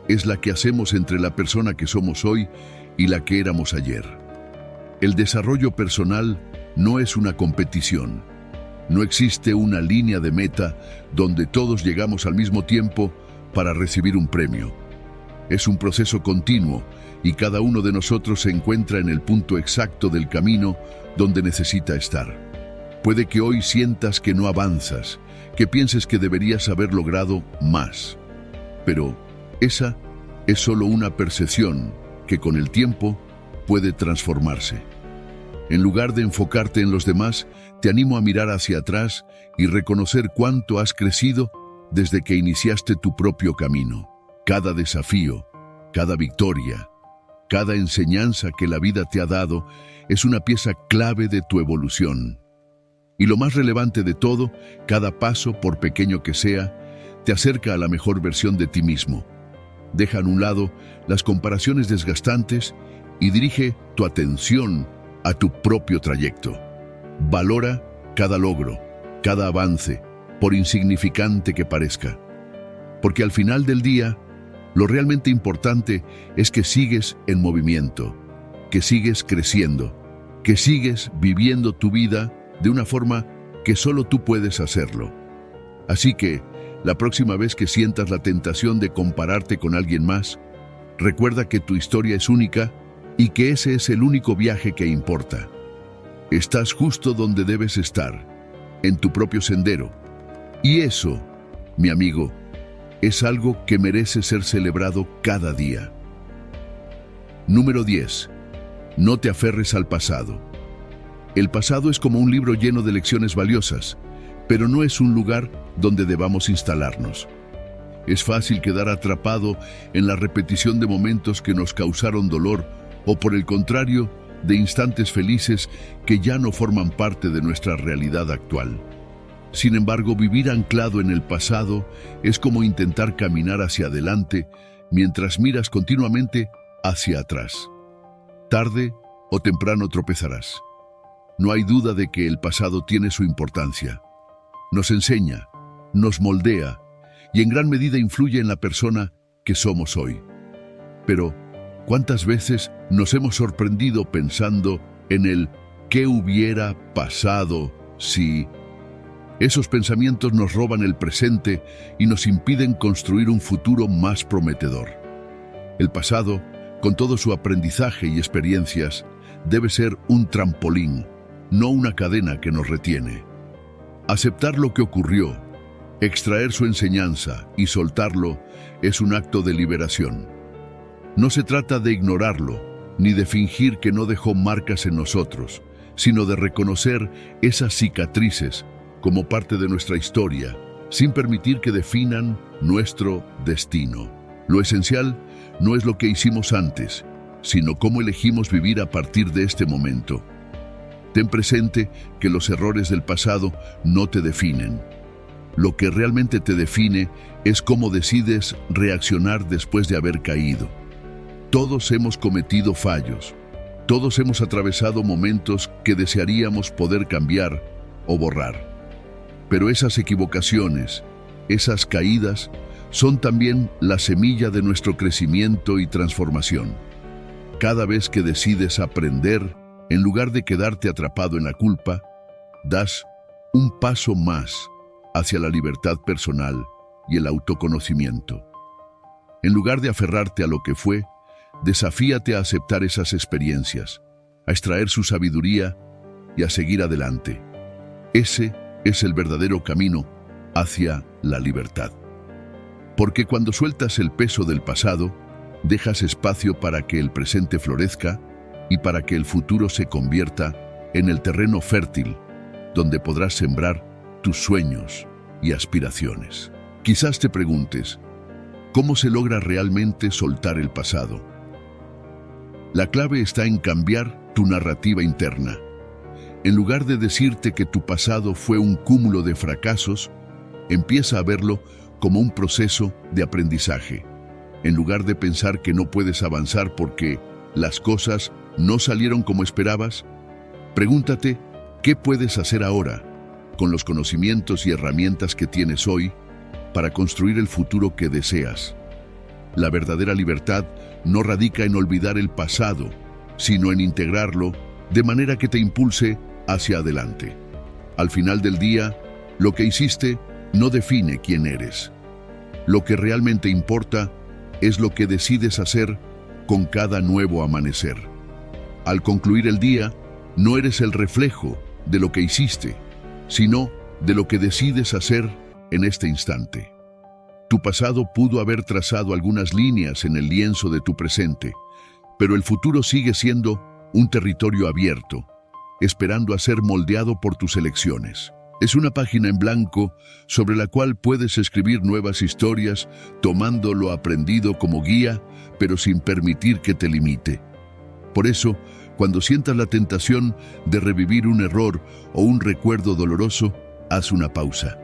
es la que hacemos entre la persona que somos hoy y la que éramos ayer. El desarrollo personal no es una competición. No existe una línea de meta donde todos llegamos al mismo tiempo para recibir un premio. Es un proceso continuo y cada uno de nosotros se encuentra en el punto exacto del camino donde necesita estar. Puede que hoy sientas que no avanzas, que pienses que deberías haber logrado más. Pero esa es solo una percepción que con el tiempo puede transformarse. En lugar de enfocarte en los demás, te animo a mirar hacia atrás y reconocer cuánto has crecido desde que iniciaste tu propio camino. Cada desafío, cada victoria, cada enseñanza que la vida te ha dado es una pieza clave de tu evolución. Y lo más relevante de todo, cada paso, por pequeño que sea, te acerca a la mejor versión de ti mismo. Deja a un lado las comparaciones desgastantes y dirige tu atención a tu propio trayecto. Valora cada logro, cada avance, por insignificante que parezca. Porque al final del día, lo realmente importante es que sigues en movimiento, que sigues creciendo, que sigues viviendo tu vida de una forma que solo tú puedes hacerlo. Así que, la próxima vez que sientas la tentación de compararte con alguien más, recuerda que tu historia es única y que ese es el único viaje que importa. Estás justo donde debes estar, en tu propio sendero. Y eso, mi amigo, es algo que merece ser celebrado cada día. Número 10. No te aferres al pasado. El pasado es como un libro lleno de lecciones valiosas, pero no es un lugar donde debamos instalarnos. Es fácil quedar atrapado en la repetición de momentos que nos causaron dolor o, por el contrario, de instantes felices que ya no forman parte de nuestra realidad actual. Sin embargo, vivir anclado en el pasado es como intentar caminar hacia adelante mientras miras continuamente hacia atrás. Tarde o temprano tropezarás. No hay duda de que el pasado tiene su importancia. Nos enseña, nos moldea y en gran medida influye en la persona que somos hoy. Pero, ¿cuántas veces nos hemos sorprendido pensando en el ¿qué hubiera pasado si? Esos pensamientos nos roban el presente y nos impiden construir un futuro más prometedor. El pasado, con todo su aprendizaje y experiencias, debe ser un trampolín, no una cadena que nos retiene. Aceptar lo que ocurrió, extraer su enseñanza y soltarlo es un acto de liberación. No se trata de ignorarlo, ni de fingir que no dejó marcas en nosotros, sino de reconocer esas cicatrices como parte de nuestra historia, sin permitir que definan nuestro destino. Lo esencial no es lo que hicimos antes, sino cómo elegimos vivir a partir de este momento. Ten presente que los errores del pasado no te definen. Lo que realmente te define es cómo decides reaccionar después de haber caído. Todos hemos cometido fallos. Todos hemos atravesado momentos que desearíamos poder cambiar o borrar. Pero esas equivocaciones, esas caídas, son también la semilla de nuestro crecimiento y transformación. Cada vez que decides aprender, en lugar de quedarte atrapado en la culpa, das un paso más hacia la libertad personal y el autoconocimiento. En lugar de aferrarte a lo que fue, desafíate a aceptar esas experiencias, a extraer su sabiduría y a seguir adelante. Ese es el verdadero camino hacia la libertad. Porque cuando sueltas el peso del pasado, dejas espacio para que el presente florezca y para que el futuro se convierta en el terreno fértil donde podrás sembrar tus sueños y aspiraciones. Quizás te preguntes, ¿cómo se logra realmente soltar el pasado? La clave está en cambiar tu narrativa interna. En lugar de decirte que tu pasado fue un cúmulo de fracasos, empieza a verlo como un proceso de aprendizaje. En lugar de pensar que no puedes avanzar porque las cosas no salieron como esperabas, pregúntate qué puedes hacer ahora, con los conocimientos y herramientas que tienes hoy, para construir el futuro que deseas. La verdadera libertad no radica en olvidar el pasado, sino en integrarlo de manera que te impulse hacia adelante. Al final del día, lo que hiciste no define quién eres. Lo que realmente importa es lo que decides hacer con cada nuevo amanecer. Al concluir el día, no eres el reflejo de lo que hiciste, sino de lo que decides hacer en este instante. Tu pasado pudo haber trazado algunas líneas en el lienzo de tu presente, pero el futuro sigue siendo un territorio abierto, esperando a ser moldeado por tus elecciones. Es una página en blanco sobre la cual puedes escribir nuevas historias, tomando lo aprendido como guía, pero sin permitir que te limite. Por eso, Cuando sientas la tentación de revivir un error o un recuerdo doloroso, haz una pausa.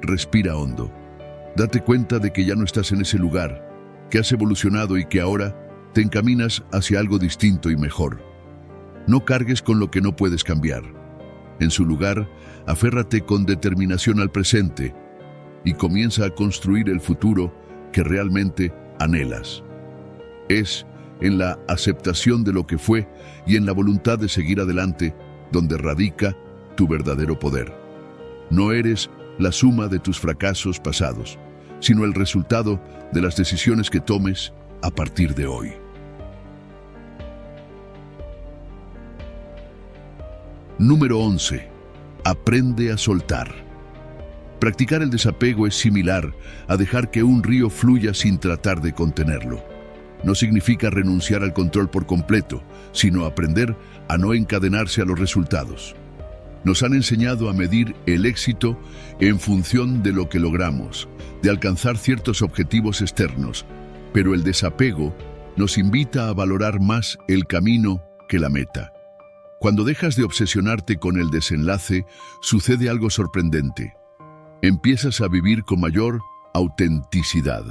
Respira hondo. Date cuenta de que ya no estás en ese lugar, que has evolucionado y que ahora te encaminas hacia algo distinto y mejor. No cargues con lo que no puedes cambiar. En su lugar, aférrate con determinación al presente y comienza a construir el futuro que realmente anhelas. Es en la aceptación de lo que fue y en la voluntad de seguir adelante donde radica tu verdadero poder. No eres la suma de tus fracasos pasados, sino el resultado de las decisiones que tomes a partir de hoy. Número 11. Aprende a soltar. Practicar el desapego es similar a dejar que un río fluya sin tratar de contenerlo. No significa renunciar al control por completo, sino aprender a no encadenarse a los resultados. Nos han enseñado a medir el éxito en función de lo que logramos, de alcanzar ciertos objetivos externos, pero el desapego nos invita a valorar más el camino que la meta. Cuando dejas de obsesionarte con el desenlace, sucede algo sorprendente. Empiezas a vivir con mayor autenticidad.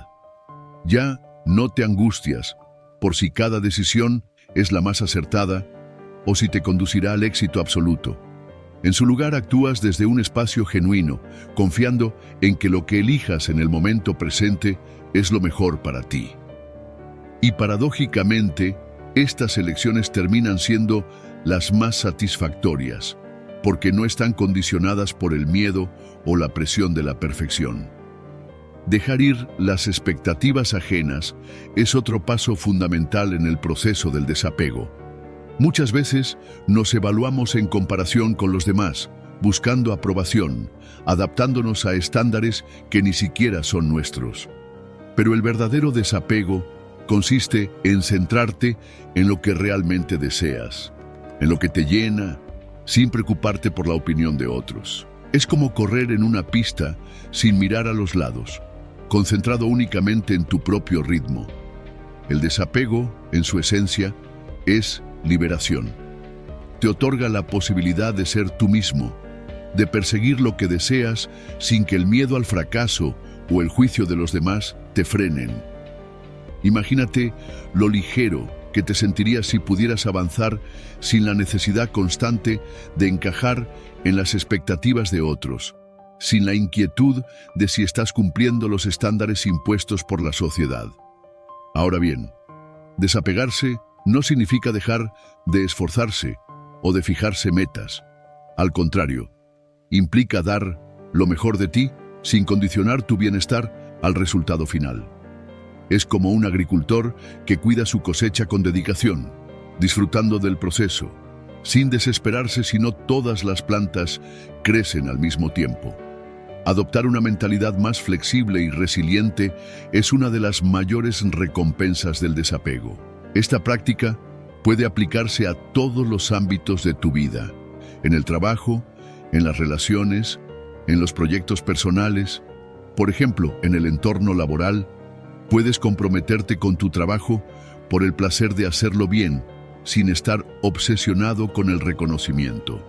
Ya no te angustias por si cada decisión es la más acertada o si te conducirá al éxito absoluto. En su lugar actúas desde un espacio genuino, confiando en que lo que elijas en el momento presente es lo mejor para ti. Y paradójicamente, estas elecciones terminan siendo las más satisfactorias, porque no están condicionadas por el miedo o la presión de la perfección. Dejar ir las expectativas ajenas es otro paso fundamental en el proceso del desapego. Muchas veces nos evaluamos en comparación con los demás, buscando aprobación, adaptándonos a estándares que ni siquiera son nuestros. Pero el verdadero desapego consiste en centrarte en lo que realmente deseas, en lo que te llena, sin preocuparte por la opinión de otros. Es como correr en una pista sin mirar a los lados, concentrado únicamente en tu propio ritmo. El desapego, en su esencia, es liberación. Te otorga la posibilidad de ser tú mismo, de perseguir lo que deseas sin que el miedo al fracaso o el juicio de los demás te frenen. Imagínate lo ligero que te sentirías si pudieras avanzar sin la necesidad constante de encajar en las expectativas de otros, sin la inquietud de si estás cumpliendo los estándares impuestos por la sociedad. Ahora bien, desapegarse no significa dejar de esforzarse o de fijarse metas. Al contrario, implica dar lo mejor de ti sin condicionar tu bienestar al resultado final. Es como un agricultor que cuida su cosecha con dedicación, disfrutando del proceso, sin desesperarse si no todas las plantas crecen al mismo tiempo. Adoptar una mentalidad más flexible y resiliente es una de las mayores recompensas del desapego. Esta práctica puede aplicarse a todos los ámbitos de tu vida, en el trabajo, en las relaciones, en los proyectos personales. Por ejemplo, en el entorno laboral, puedes comprometerte con tu trabajo por el placer de hacerlo bien, sin estar obsesionado con el reconocimiento.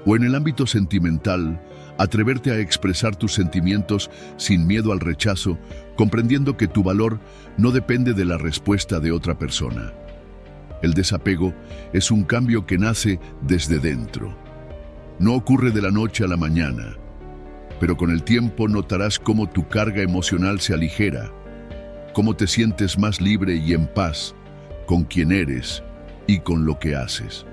O en el ámbito sentimental, atreverte a expresar tus sentimientos sin miedo al rechazo, comprendiendo que tu valor no depende de la respuesta de otra persona. El desapego es un cambio que nace desde dentro. No ocurre de la noche a la mañana, pero con el tiempo notarás cómo tu carga emocional se aligera, cómo te sientes más libre y en paz con quien eres y con lo que haces.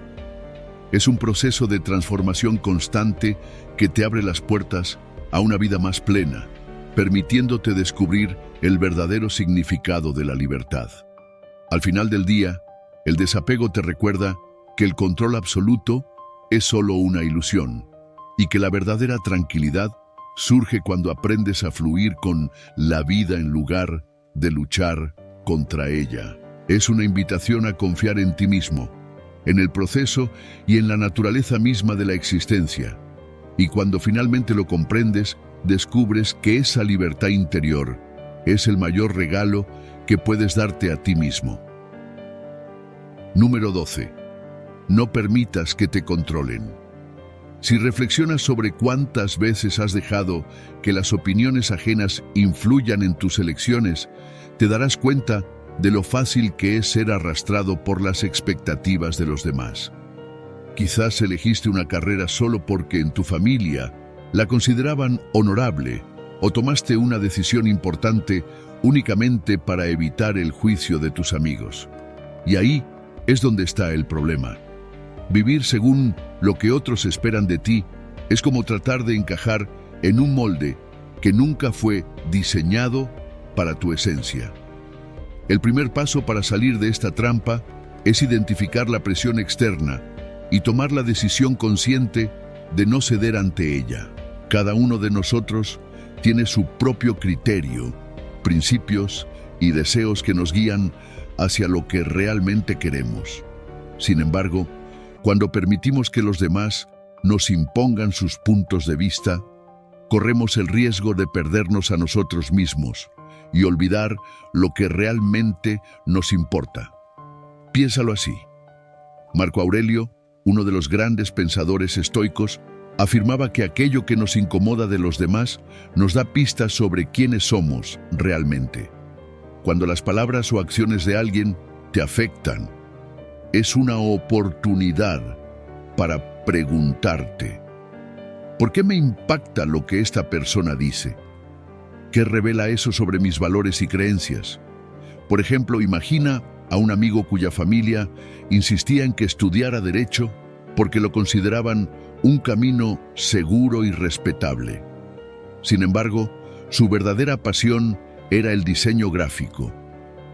Es un proceso de transformación constante que te abre las puertas a una vida más plena, permitiéndote descubrir el verdadero significado de la libertad. Al final del día, el desapego te recuerda que el control absoluto es solo una ilusión y que la verdadera tranquilidad surge cuando aprendes a fluir con la vida en lugar de luchar contra ella. Es una invitación a confiar en ti mismo, en el proceso y en la naturaleza misma de la existencia. Y cuando finalmente lo comprendes, descubres que esa libertad interior es el mayor regalo que puedes darte a ti mismo. Número 12. No permitas que te controlen. Si reflexionas sobre cuántas veces has dejado que las opiniones ajenas influyan en tus elecciones, te darás cuenta de lo fácil que es ser arrastrado por las expectativas de los demás. Quizás elegiste una carrera solo porque en tu familia la consideraban honorable, o tomaste una decisión importante únicamente para evitar el juicio de tus amigos. Y ahí es donde está el problema. Vivir según lo que otros esperan de ti es como tratar de encajar en un molde que nunca fue diseñado para tu esencia. El primer paso para salir de esta trampa es identificar la presión externa y tomar la decisión consciente de no ceder ante ella. Cada uno de nosotros tiene su propio criterio, principios y deseos que nos guían hacia lo que realmente queremos. Sin embargo, cuando permitimos que los demás nos impongan sus puntos de vista, corremos el riesgo de perdernos a nosotros mismos y olvidar lo que realmente nos importa. Piénsalo así. Marco Aurelio, uno de los grandes pensadores estoicos, afirmaba que aquello que nos incomoda de los demás nos da pistas sobre quiénes somos realmente. Cuando las palabras o acciones de alguien te afectan, es una oportunidad para preguntarte: ¿por qué me impacta lo que esta persona dice? ¿Qué revela eso sobre mis valores y creencias? Por ejemplo, imagina a un amigo cuya familia insistía en que estudiara Derecho porque lo consideraban un camino seguro y respetable. Sin embargo, su verdadera pasión era el diseño gráfico.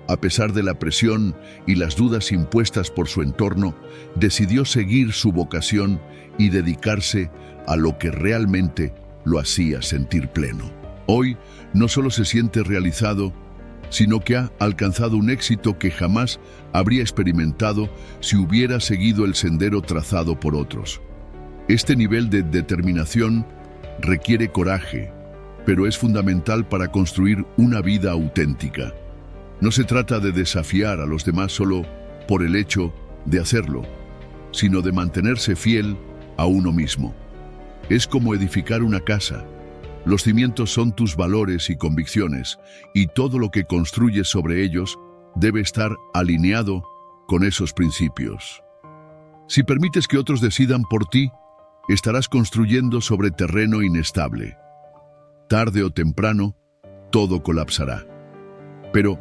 A pesar de la presión y las dudas impuestas por su entorno, decidió seguir su vocación y dedicarse a lo que realmente lo hacía sentir pleno. Hoy no solo se siente realizado, sino que ha alcanzado un éxito que jamás habría experimentado si hubiera seguido el sendero trazado por otros. Este nivel de determinación requiere coraje, pero es fundamental para construir una vida auténtica. No se trata de desafiar a los demás solo por el hecho de hacerlo, sino de mantenerse fiel a uno mismo. Es como edificar una casa. Los cimientos son tus valores y convicciones, y todo lo que construyes sobre ellos debe estar alineado con esos principios. Si permites que otros decidan por ti, estarás construyendo sobre terreno inestable. Tarde o temprano, todo colapsará. Pero,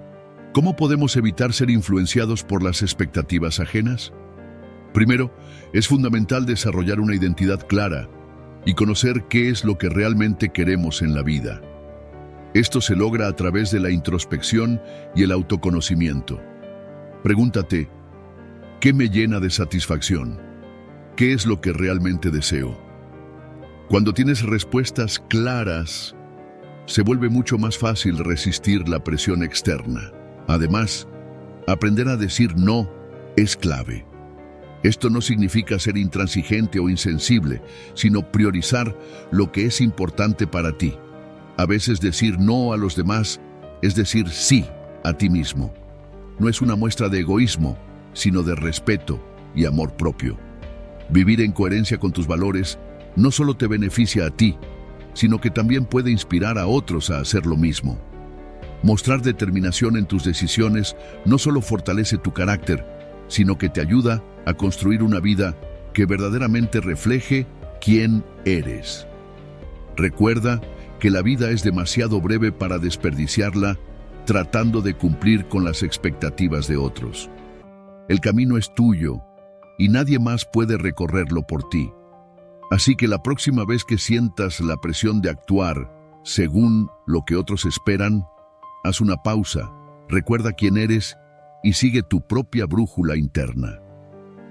¿cómo podemos evitar ser influenciados por las expectativas ajenas? Primero, es fundamental desarrollar una identidad clara y conocer qué es lo que realmente queremos en la vida. Esto se logra a través de la introspección y el autoconocimiento. Pregúntate: ¿qué me llena de satisfacción? ¿Qué es lo que realmente deseo? Cuando tienes respuestas claras, se vuelve mucho más fácil resistir la presión externa. Además, aprender a decir no es clave. Esto no significa ser intransigente o insensible, sino priorizar lo que es importante para ti. A veces decir no a los demás es decir sí a ti mismo. No es una muestra de egoísmo, sino de respeto y amor propio. Vivir en coherencia con tus valores no solo te beneficia a ti, sino que también puede inspirar a otros a hacer lo mismo. Mostrar determinación en tus decisiones no solo fortalece tu carácter, sino que te ayuda a construir una vida que verdaderamente refleje quién eres. Recuerda que la vida es demasiado breve para desperdiciarla tratando de cumplir con las expectativas de otros. El camino es tuyo y nadie más puede recorrerlo por ti. Así que la próxima vez que sientas la presión de actuar según lo que otros esperan, haz una pausa, recuerda quién eres y sigue tu propia brújula interna.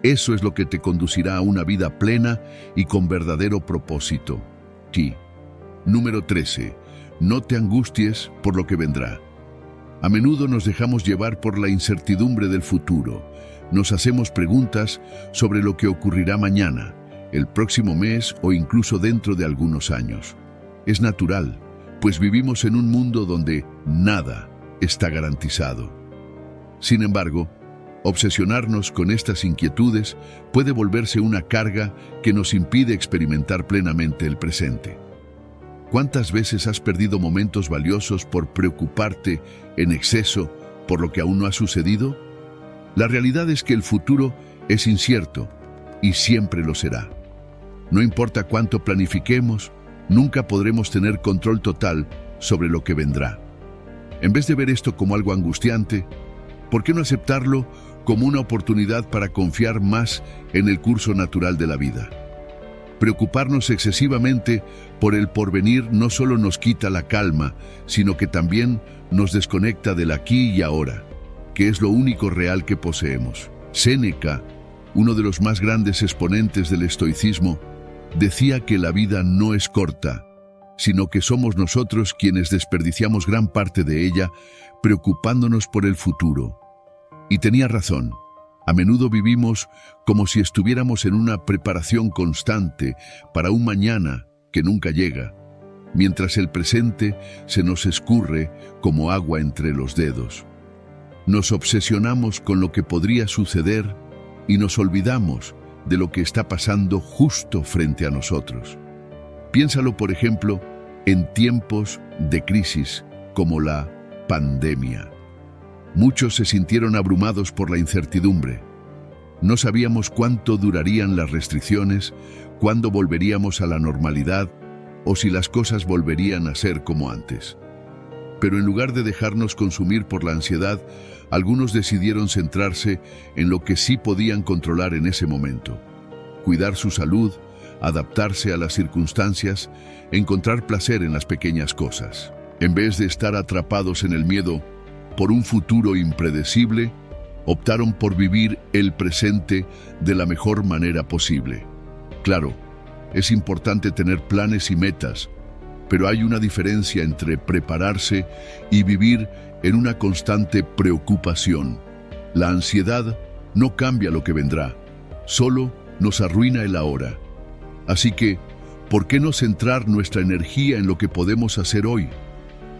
Eso es lo que te conducirá a una vida plena y con verdadero propósito. Número 13. No te angusties por lo que vendrá. A menudo nos dejamos llevar por la incertidumbre del futuro. Nos hacemos preguntas sobre lo que ocurrirá mañana, el próximo mes o incluso dentro de algunos años. Es natural, pues vivimos en un mundo donde nada está garantizado. Sin embargo, Obsesionarnos con estas inquietudes puede volverse una carga que nos impide experimentar plenamente el presente. ¿Cuántas veces has perdido momentos valiosos por preocuparte en exceso por lo que aún no ha sucedido? La realidad es que el futuro es incierto y siempre lo será. No importa cuánto planifiquemos, nunca podremos tener control total sobre lo que vendrá. En vez de ver esto como algo angustiante, ¿por qué no aceptarlo como una oportunidad para confiar más en el curso natural de la vida? Preocuparnos excesivamente por el porvenir no solo nos quita la calma, sino que también nos desconecta del aquí y ahora, que es lo único real que poseemos. Séneca, uno de los más grandes exponentes del estoicismo, decía que la vida no es corta, sino que somos nosotros quienes desperdiciamos gran parte de ella preocupándonos por el futuro. Y tenía razón. A menudo vivimos como si estuviéramos en una preparación constante para un mañana que nunca llega, mientras el presente se nos escurre como agua entre los dedos. Nos obsesionamos con lo que podría suceder y nos olvidamos de lo que está pasando justo frente a nosotros. Piénsalo, por ejemplo, en tiempos de crisis como la pandemia. Muchos se sintieron abrumados por la incertidumbre. No sabíamos cuánto durarían las restricciones, cuándo volveríamos a la normalidad o si las cosas volverían a ser como antes. Pero en lugar de dejarnos consumir por la ansiedad, algunos decidieron centrarse en lo que sí podían controlar en ese momento: cuidar su salud, adaptarse a las circunstancias, encontrar placer en las pequeñas cosas. En vez de estar atrapados en el miedo por un futuro impredecible, optaron por vivir el presente de la mejor manera posible. Claro, es importante tener planes y metas, pero hay una diferencia entre prepararse y vivir en una constante preocupación. La ansiedad no cambia lo que vendrá, solo nos arruina el ahora. Así que, ¿por qué no centrar nuestra energía en lo que podemos hacer hoy?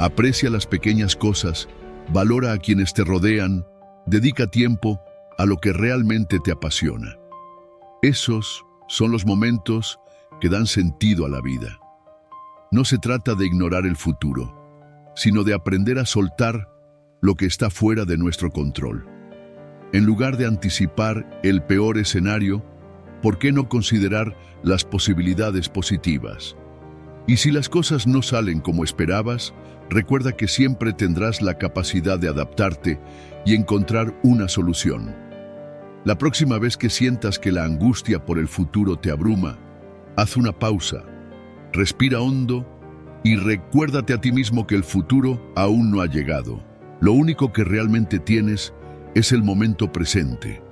Aprecia las pequeñas cosas, valora a quienes te rodean, dedica tiempo a lo que realmente te apasiona. Esos son los momentos que dan sentido a la vida. No se trata de ignorar el futuro, sino de aprender a soltar lo que está fuera de nuestro control. En lugar de anticipar el peor escenario, ¿por qué no considerar las posibilidades positivas? Y si las cosas no salen como esperabas, recuerda que siempre tendrás la capacidad de adaptarte y encontrar una solución. La próxima vez que sientas que la angustia por el futuro te abruma, haz una pausa, respira hondo y recuérdate a ti mismo que el futuro aún no ha llegado. Lo único que realmente tienes es el momento presente.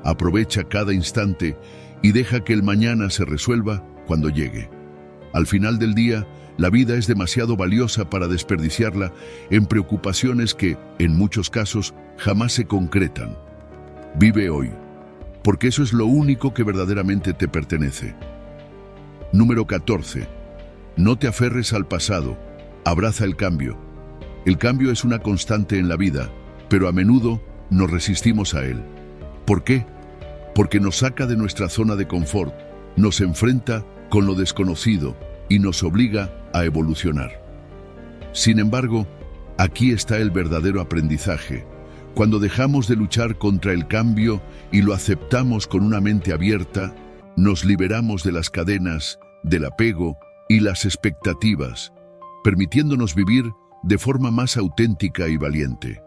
Aprovecha cada instante y deja que el mañana se resuelva cuando llegue. Al final del día, la vida es demasiado valiosa para desperdiciarla en preocupaciones que, en muchos casos, jamás se concretan. Vive hoy, porque eso es lo único que verdaderamente te pertenece. Número 14. No te aferres al pasado, abraza el cambio. El cambio es una constante en la vida, pero a menudo nos resistimos a él. ¿Por qué? Porque nos saca de nuestra zona de confort, nos enfrenta con lo desconocido y nos obliga a evolucionar. Sin embargo, aquí está el verdadero aprendizaje. Cuando dejamos de luchar contra el cambio y lo aceptamos con una mente abierta, nos liberamos de las cadenas, del apego y las expectativas, permitiéndonos vivir de forma más auténtica y valiente.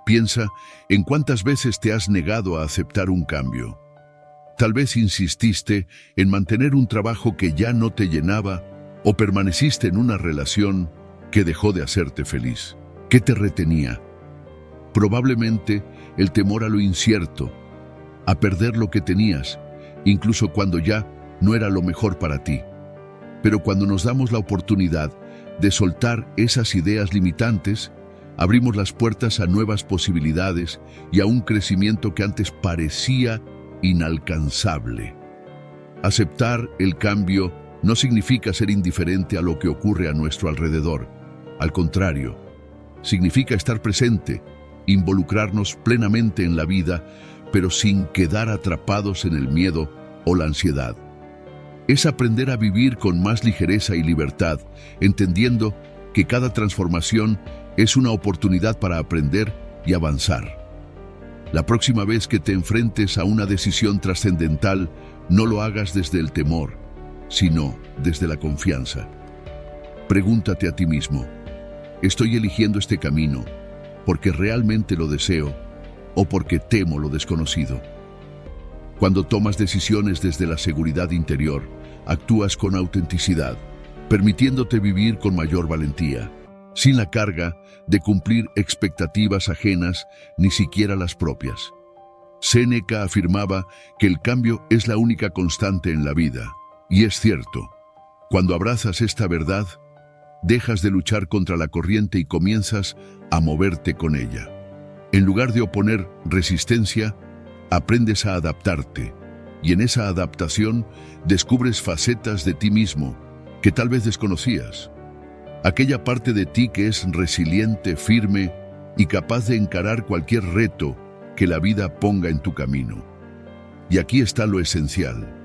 Piensa en cuántas veces te has negado a aceptar un cambio. Tal vez insististe en mantener un trabajo que ya no te llenaba o permaneciste en una relación que dejó de hacerte feliz. ¿Qué te retenía? Probablemente el temor a lo incierto, a perder lo que tenías, incluso cuando ya no era lo mejor para ti. Pero cuando nos damos la oportunidad de soltar esas ideas limitantes, abrimos las puertas a nuevas posibilidades y a un crecimiento que antes parecía inalcanzable. Aceptar el cambio no significa ser indiferente a lo que ocurre a nuestro alrededor. Al contrario, significa estar presente involucrarnos plenamente en la vida, pero sin quedar atrapados en el miedo o la ansiedad. Es aprender a vivir con más ligereza y libertad, entendiendo que cada transformación es una oportunidad para aprender y avanzar. La próxima vez que te enfrentes a una decisión trascendental, no lo hagas desde el temor, sino desde la confianza. Pregúntate a ti mismo, ¿estoy eligiendo este camino porque realmente lo deseo o porque temo lo desconocido? Cuando tomas decisiones desde la seguridad interior, actúas con autenticidad, permitiéndote vivir con mayor valentía, sin la carga de cumplir expectativas ajenas, ni siquiera las propias. Séneca afirmaba que el cambio es la única constante en la vida, y es cierto. Cuando abrazas esta verdad, dejas de luchar contra la corriente y comienzas a moverte con ella. En lugar de oponer resistencia, aprendes a adaptarte, y en esa adaptación descubres facetas de ti mismo que tal vez desconocías. Aquella parte de ti que es resiliente, firme y capaz de encarar cualquier reto que la vida ponga en tu camino. Y aquí está lo esencial.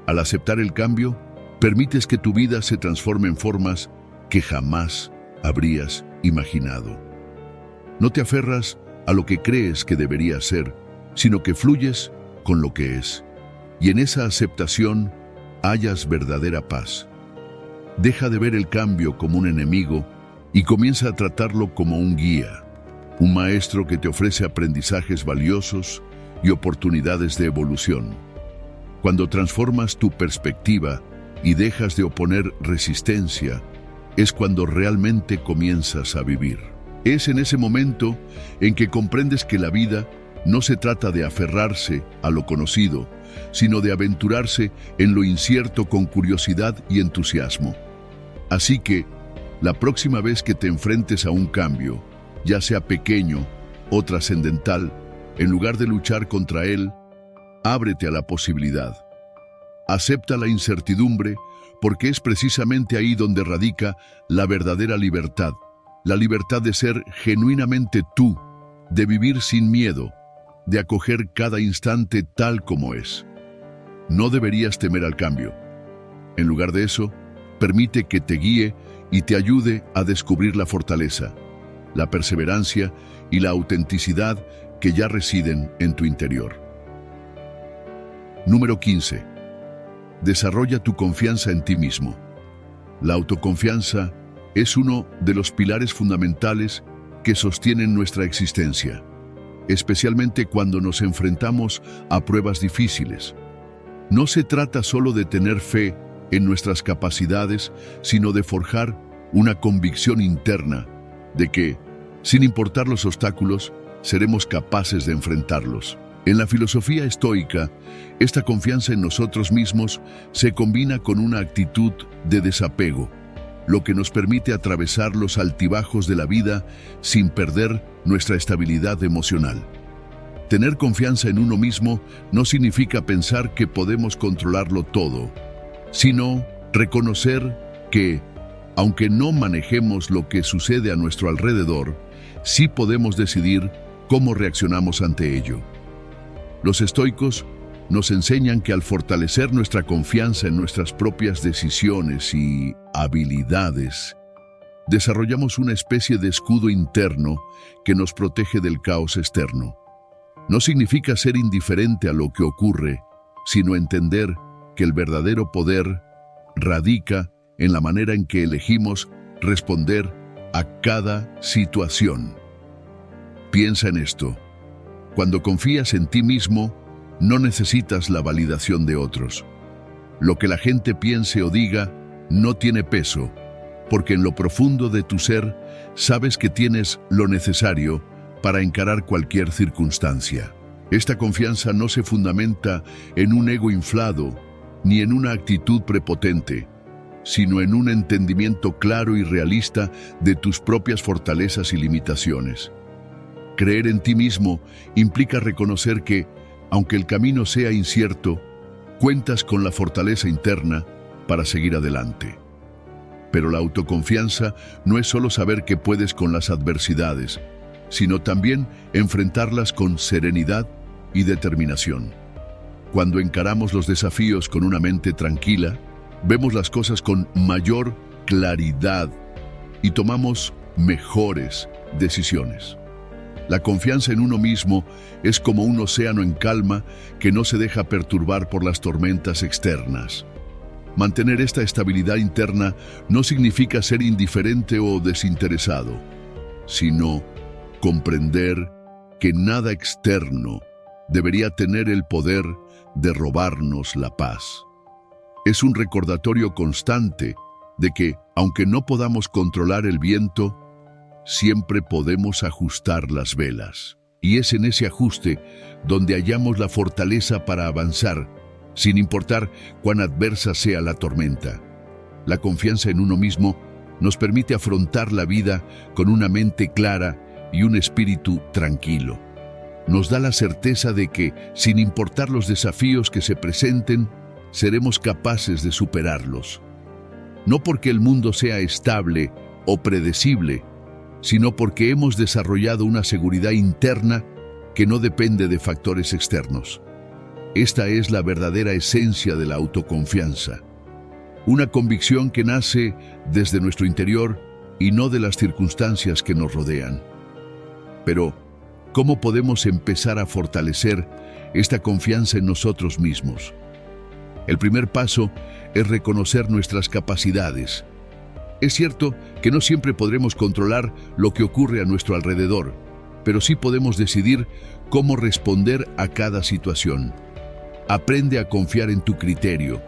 Al aceptar el cambio, permites que tu vida se transforme en formas que jamás habrías imaginado. No te aferras a lo que crees que debería ser, sino que fluyes con lo que es. Y en esa aceptación hallas verdadera paz. Deja de ver el cambio como un enemigo y comienza a tratarlo como un guía, un maestro que te ofrece aprendizajes valiosos y oportunidades de evolución. Cuando transformas tu perspectiva y dejas de oponer resistencia, es cuando realmente comienzas a vivir. Es en ese momento en que comprendes que la vida no se trata de aferrarse a lo conocido, sino de aventurarse en lo incierto con curiosidad y entusiasmo. Así que, la próxima vez que te enfrentes a un cambio, ya sea pequeño o trascendental, en lugar de luchar contra él, ábrete a la posibilidad. Acepta la incertidumbre porque es precisamente ahí donde radica la verdadera libertad. La libertad de ser genuinamente tú, de vivir sin miedo, de acoger cada instante tal como es. No deberías temer al cambio. En lugar de eso, permite que te guíe y te ayude a descubrir la fortaleza, la perseverancia y la autenticidad que ya residen en tu interior. Número 15. Desarrolla tu confianza en ti mismo. La autoconfianza es uno de los pilares fundamentales que sostienen nuestra existencia, especialmente cuando nos enfrentamos a pruebas difíciles. No se trata solo de tener fe en nuestras capacidades, sino de forjar una convicción interna de que, sin importar los obstáculos, seremos capaces de enfrentarlos. En la filosofía estoica, esta confianza en nosotros mismos se combina con una actitud de desapego, lo que nos permite atravesar los altibajos de la vida sin perder nuestra estabilidad emocional. Tener confianza en uno mismo no significa pensar que podemos controlarlo todo, sino reconocer que, aunque no manejemos lo que sucede a nuestro alrededor, sí podemos decidir cómo reaccionamos ante ello. Los estoicos nos enseñan que al fortalecer nuestra confianza en nuestras propias decisiones y habilidades, desarrollamos una especie de escudo interno que nos protege del caos externo. No significa ser indiferente a lo que ocurre, sino entender que el verdadero poder radica en la manera en que elegimos responder a cada situación. Piensa en esto. Cuando confías en ti mismo, no necesitas la validación de otros. Lo que la gente piense o diga no tiene peso, porque en lo profundo de tu ser sabes que tienes lo necesario para encarar cualquier circunstancia. Esta confianza no se fundamenta en un ego inflado ni en una actitud prepotente, sino en un entendimiento claro y realista de tus propias fortalezas y limitaciones. Creer en ti mismo implica reconocer que, aunque el camino sea incierto, cuentas con la fortaleza interna para seguir adelante. Pero la autoconfianza no es solo saber que puedes con las adversidades, sino también enfrentarlas con serenidad y determinación. Cuando encaramos los desafíos con una mente tranquila, vemos las cosas con mayor claridad y tomamos mejores decisiones. La confianza en uno mismo es como un océano en calma que no se deja perturbar por las tormentas externas. Mantener esta estabilidad interna no significa ser indiferente o desinteresado, sino comprender que nada externo debería tener el poder de robarnos la paz. Es un recordatorio constante de que, aunque no podamos controlar el viento, siempre podemos ajustar las velas. Y es en ese ajuste donde hallamos la fortaleza para avanzar, sin importar cuán adversa sea la tormenta. La confianza en uno mismo nos permite afrontar la vida con una mente clara y un espíritu tranquilo. Nos da la certeza de que, sin importar los desafíos que se presenten, seremos capaces de superarlos. No porque el mundo sea estable o predecible, sino porque hemos desarrollado una seguridad interna que no depende de factores externos. Esta es la verdadera esencia de la autoconfianza. Una convicción que nace desde nuestro interior y no de las circunstancias que nos rodean. Pero, ¿cómo podemos empezar a fortalecer esta confianza en nosotros mismos? El primer paso es reconocer nuestras capacidades. Es cierto que no siempre podremos controlar lo que ocurre a nuestro alrededor, pero sí podemos decidir cómo responder a cada situación. Aprende a confiar en tu criterio,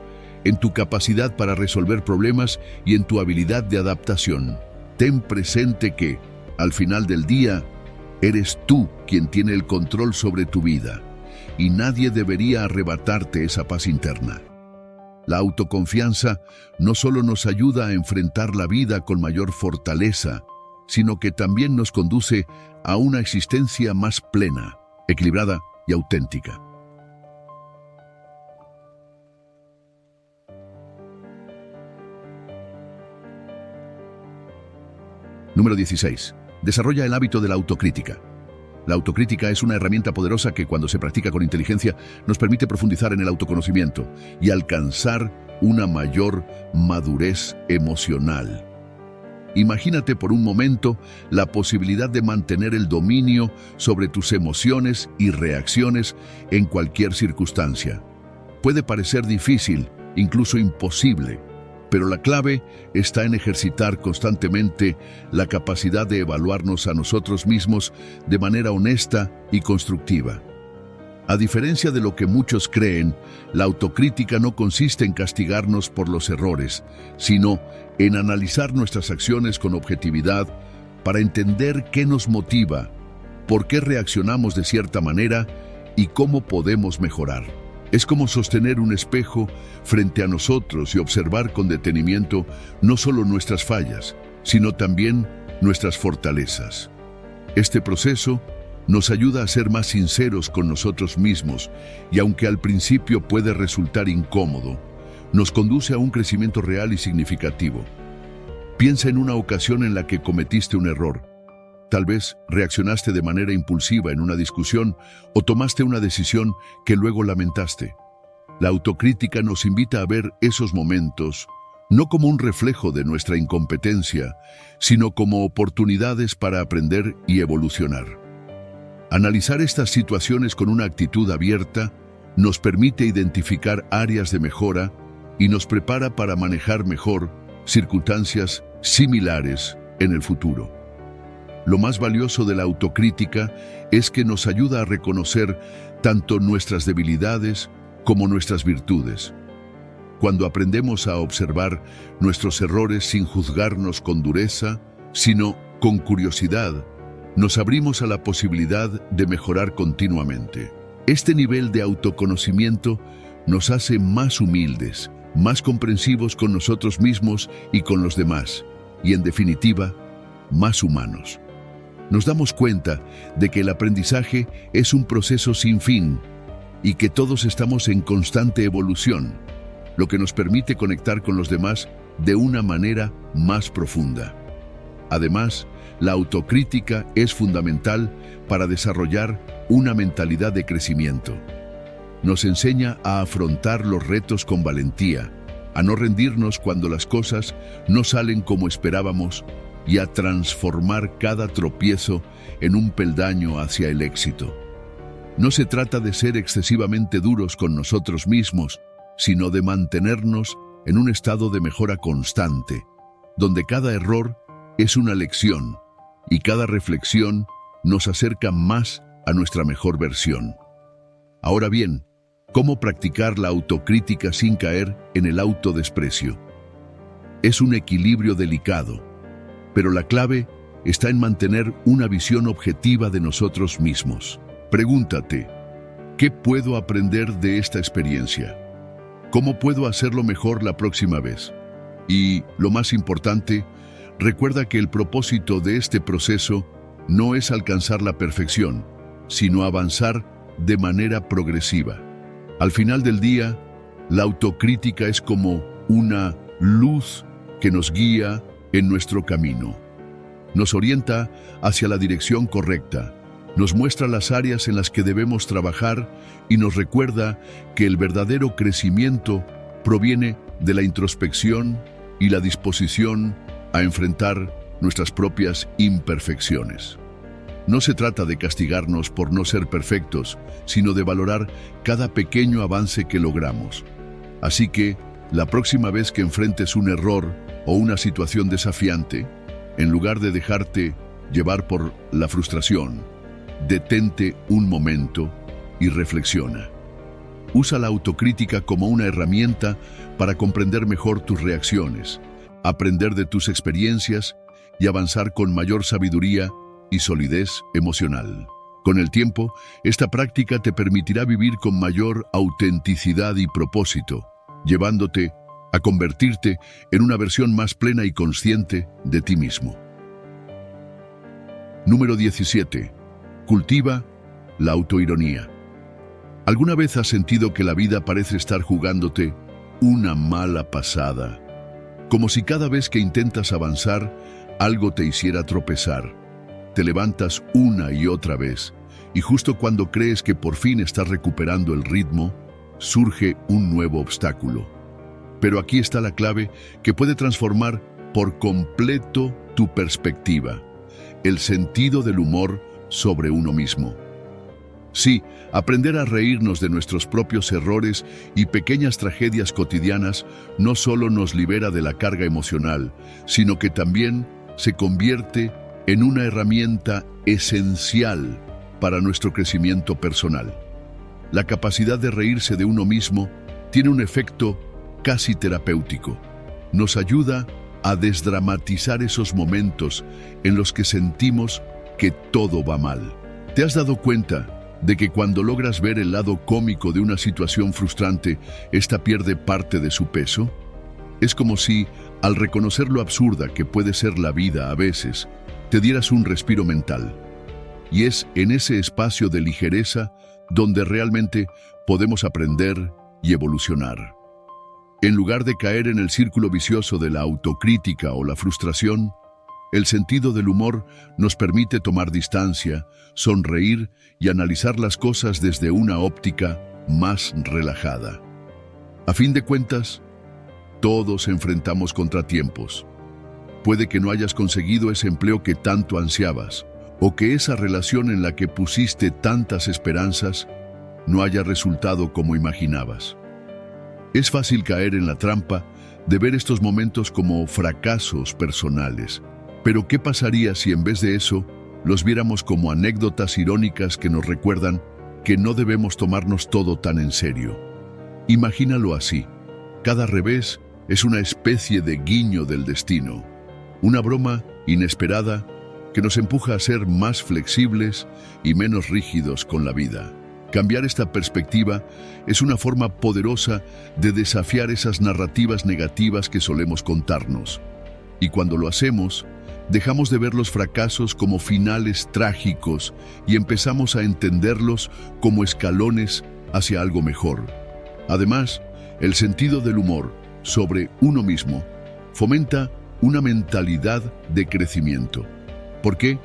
en tu capacidad para resolver problemas y en tu habilidad de adaptación. Ten presente que, al final del día, eres tú quien tiene el control sobre tu vida, y nadie debería arrebatarte esa paz interna. La autoconfianza no solo nos ayuda a enfrentar la vida con mayor fortaleza, sino que también nos conduce a una existencia más plena, equilibrada y auténtica. Número 16. Desarrolla el hábito de la autocrítica. La autocrítica es una herramienta poderosa que, cuando se practica con inteligencia, nos permite profundizar en el autoconocimiento y alcanzar una mayor madurez emocional. Imagínate por un momento la posibilidad de mantener el dominio sobre tus emociones y reacciones en cualquier circunstancia. Puede parecer difícil, incluso imposible, pero la clave está en ejercitar constantemente la capacidad de evaluarnos a nosotros mismos de manera honesta y constructiva. A diferencia de lo que muchos creen, la autocrítica no consiste en castigarnos por los errores, sino en analizar nuestras acciones con objetividad para entender qué nos motiva, por qué reaccionamos de cierta manera y cómo podemos mejorar. Es como sostener un espejo frente a nosotros y observar con detenimiento no solo nuestras fallas, sino también nuestras fortalezas. Este proceso nos ayuda a ser más sinceros con nosotros mismos y, aunque al principio puede resultar incómodo, nos conduce a un crecimiento real y significativo. Piensa en una ocasión en la que cometiste un error. Tal vez reaccionaste de manera impulsiva en una discusión o tomaste una decisión que luego lamentaste. La autocrítica nos invita a ver esos momentos no como un reflejo de nuestra incompetencia, sino como oportunidades para aprender y evolucionar. Analizar estas situaciones con una actitud abierta nos permite identificar áreas de mejora y nos prepara para manejar mejor circunstancias similares en el futuro. Lo más valioso de la autocrítica es que nos ayuda a reconocer tanto nuestras debilidades como nuestras virtudes. Cuando aprendemos a observar nuestros errores sin juzgarnos con dureza, sino con curiosidad, nos abrimos a la posibilidad de mejorar continuamente. Este nivel de autoconocimiento nos hace más humildes, más comprensivos con nosotros mismos y con los demás, y en definitiva, más humanos. Nos damos cuenta de que el aprendizaje es un proceso sin fin y que todos estamos en constante evolución, lo que nos permite conectar con los demás de una manera más profunda. Además, la autocrítica es fundamental para desarrollar una mentalidad de crecimiento. Nos enseña a afrontar los retos con valentía, a no rendirnos cuando las cosas no salen como esperábamos y a transformar cada tropiezo en un peldaño hacia el éxito. No se trata de ser excesivamente duros con nosotros mismos, sino de mantenernos en un estado de mejora constante, donde cada error es una lección y cada reflexión nos acerca más a nuestra mejor versión. Ahora bien, ¿cómo practicar la autocrítica sin caer en el autodesprecio? Es un equilibrio delicado, pero la clave está en mantener una visión objetiva de nosotros mismos. Pregúntate, ¿qué puedo aprender de esta experiencia? ¿Cómo puedo hacerlo mejor la próxima vez? Y, lo más importante, recuerda que el propósito de este proceso no es alcanzar la perfección, sino avanzar de manera progresiva. Al final del día, la autocrítica es como una luz que nos guía en nuestro camino. Nos orienta hacia la dirección correcta, nos muestra las áreas en las que debemos trabajar y nos recuerda que el verdadero crecimiento proviene de la introspección y la disposición a enfrentar nuestras propias imperfecciones. No se trata de castigarnos por no ser perfectos, sino de valorar cada pequeño avance que logramos. Así que, la próxima vez que enfrentes un error o una situación desafiante, en lugar de dejarte llevar por la frustración, detente un momento y reflexiona. Usa la autocrítica como una herramienta para comprender mejor tus reacciones, aprender de tus experiencias y avanzar con mayor sabiduría y solidez emocional. Con el tiempo, esta práctica te permitirá vivir con mayor autenticidad y propósito, llevándote a convertirte en una versión más plena y consciente de ti mismo. Número 17. Cultiva la autoironía. ¿Alguna vez has sentido que la vida parece estar jugándote una mala pasada? Como si cada vez que intentas avanzar, algo te hiciera tropezar. Te levantas una y otra vez, y justo cuando crees que por fin estás recuperando el ritmo, surge un nuevo obstáculo. Pero aquí está la clave que puede transformar por completo tu perspectiva: el sentido del humor sobre uno mismo. Sí, aprender a reírnos de nuestros propios errores y pequeñas tragedias cotidianas no solo nos libera de la carga emocional, sino que también se convierte en una herramienta esencial para nuestro crecimiento personal. La capacidad de reírse de uno mismo tiene un efecto casi terapéutico. Nos ayuda a desdramatizar esos momentos en los que sentimos que todo va mal. ¿Te has dado cuenta de que cuando logras ver el lado cómico de una situación frustrante, esta pierde parte de su peso? Es como si, al reconocer lo absurda que puede ser la vida a veces, te dieras un respiro mental. Y es en ese espacio de ligereza donde realmente podemos aprender y evolucionar. En lugar de caer en el círculo vicioso de la autocrítica o la frustración, el sentido del humor nos permite tomar distancia, sonreír y analizar las cosas desde una óptica más relajada. A fin de cuentas, todos enfrentamos contratiempos. Puede que no hayas conseguido ese empleo que tanto ansiabas, o que esa relación en la que pusiste tantas esperanzas no haya resultado como imaginabas. Es fácil caer en la trampa de ver estos momentos como fracasos personales. Pero ¿qué pasaría si en vez de eso los viéramos como anécdotas irónicas que nos recuerdan que no debemos tomarnos todo tan en serio? Imagínalo así: cada revés es una especie de guiño del destino, una broma inesperada que nos empuja a ser más flexibles y menos rígidos con la vida. Cambiar esta perspectiva es una forma poderosa de desafiar esas narrativas negativas que solemos contarnos. Y cuando lo hacemos, dejamos de ver los fracasos como finales trágicos y empezamos a entenderlos como escalones hacia algo mejor. Además, el sentido del humor sobre uno mismo fomenta una mentalidad de crecimiento. ¿Por qué?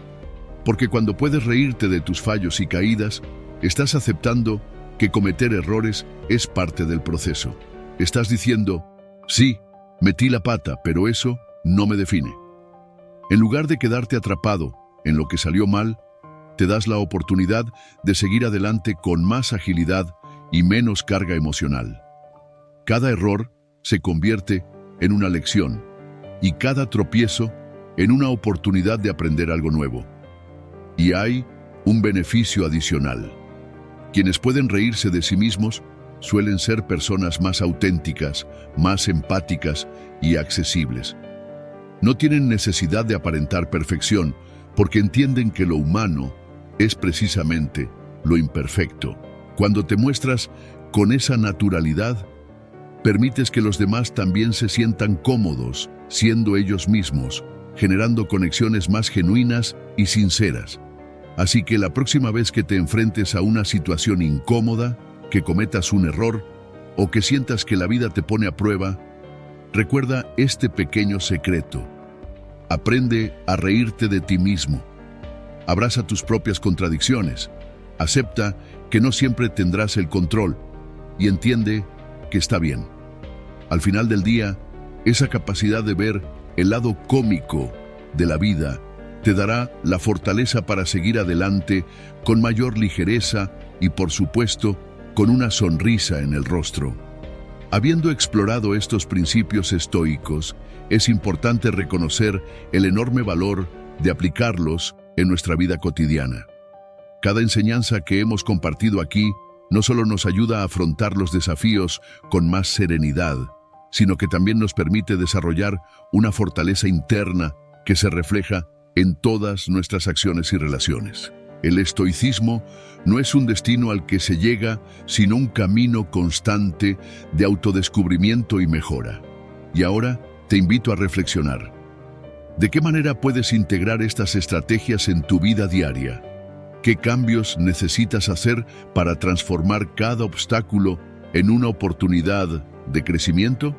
Porque cuando puedes reírte de tus fallos y caídas, estás aceptando que cometer errores es parte del proceso. Estás diciendo, sí, metí la pata, pero eso no me define. En lugar de quedarte atrapado en lo que salió mal, te das la oportunidad de seguir adelante con más agilidad y menos carga emocional. Cada error se convierte en una lección y cada tropiezo en una oportunidad de aprender algo nuevo. Y hay un beneficio adicional. Quienes pueden reírse de sí mismos suelen ser personas más auténticas, más empáticas y accesibles. No tienen necesidad de aparentar perfección porque entienden que lo humano es precisamente lo imperfecto. Cuando te muestras con esa naturalidad, permites que los demás también se sientan cómodos siendo ellos mismos, generando conexiones más genuinas y sinceras. Así que la próxima vez que te enfrentes a una situación incómoda, que cometas un error o que sientas que la vida te pone a prueba, recuerda este pequeño secreto. Aprende a reírte de ti mismo. Abraza tus propias contradicciones. Acepta que no siempre tendrás el control y entiende que está bien. Al final del día, esa capacidad de ver el lado cómico de la vida te dará la fortaleza para seguir adelante con mayor ligereza y, por supuesto, con una sonrisa en el rostro. Habiendo explorado estos principios estoicos, es importante reconocer el enorme valor de aplicarlos en nuestra vida cotidiana. Cada enseñanza que hemos compartido aquí no solo nos ayuda a afrontar los desafíos con más serenidad, sino que también nos permite desarrollar una fortaleza interna que se refleja en todas nuestras acciones y relaciones. El estoicismo no es un destino al que se llega, sino un camino constante de autodescubrimiento y mejora. Y ahora te invito a reflexionar. ¿De qué manera puedes integrar estas estrategias en tu vida diaria? ¿Qué cambios necesitas hacer para transformar cada obstáculo en una oportunidad de crecimiento?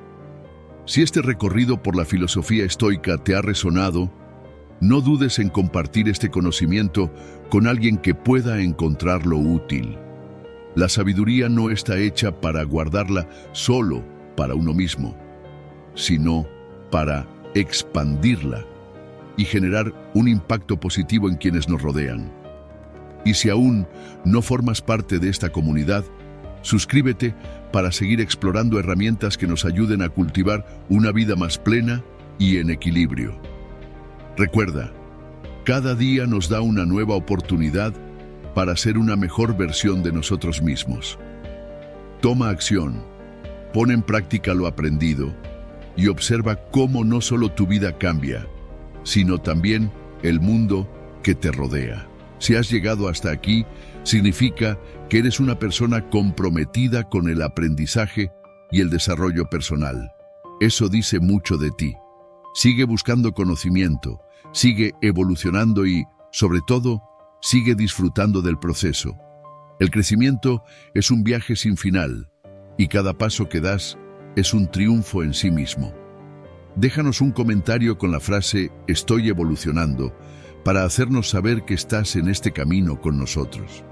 Si este recorrido por la filosofía estoica te ha resonado, no dudes en compartir este conocimiento con alguien que pueda encontrarlo útil. La sabiduría no está hecha para guardarla solo para uno mismo, sino para expandirla y generar un impacto positivo en quienes nos rodean. Y si aún no formas parte de esta comunidad, suscríbete para seguir explorando herramientas que nos ayuden a cultivar una vida más plena y en equilibrio. Recuerda, cada día nos da una nueva oportunidad para ser una mejor versión de nosotros mismos. Toma acción, pon en práctica lo aprendido y observa cómo no solo tu vida cambia, sino también el mundo que te rodea. Si has llegado hasta aquí, significa que eres una persona comprometida con el aprendizaje y el desarrollo personal. Eso dice mucho de ti. Sigue buscando conocimiento, sigue evolucionando y, sobre todo, sigue disfrutando del proceso. El crecimiento es un viaje sin final y cada paso que das es un triunfo en sí mismo. Déjanos un comentario con la frase "Estoy evolucionando" para hacernos saber que estás en este camino con nosotros.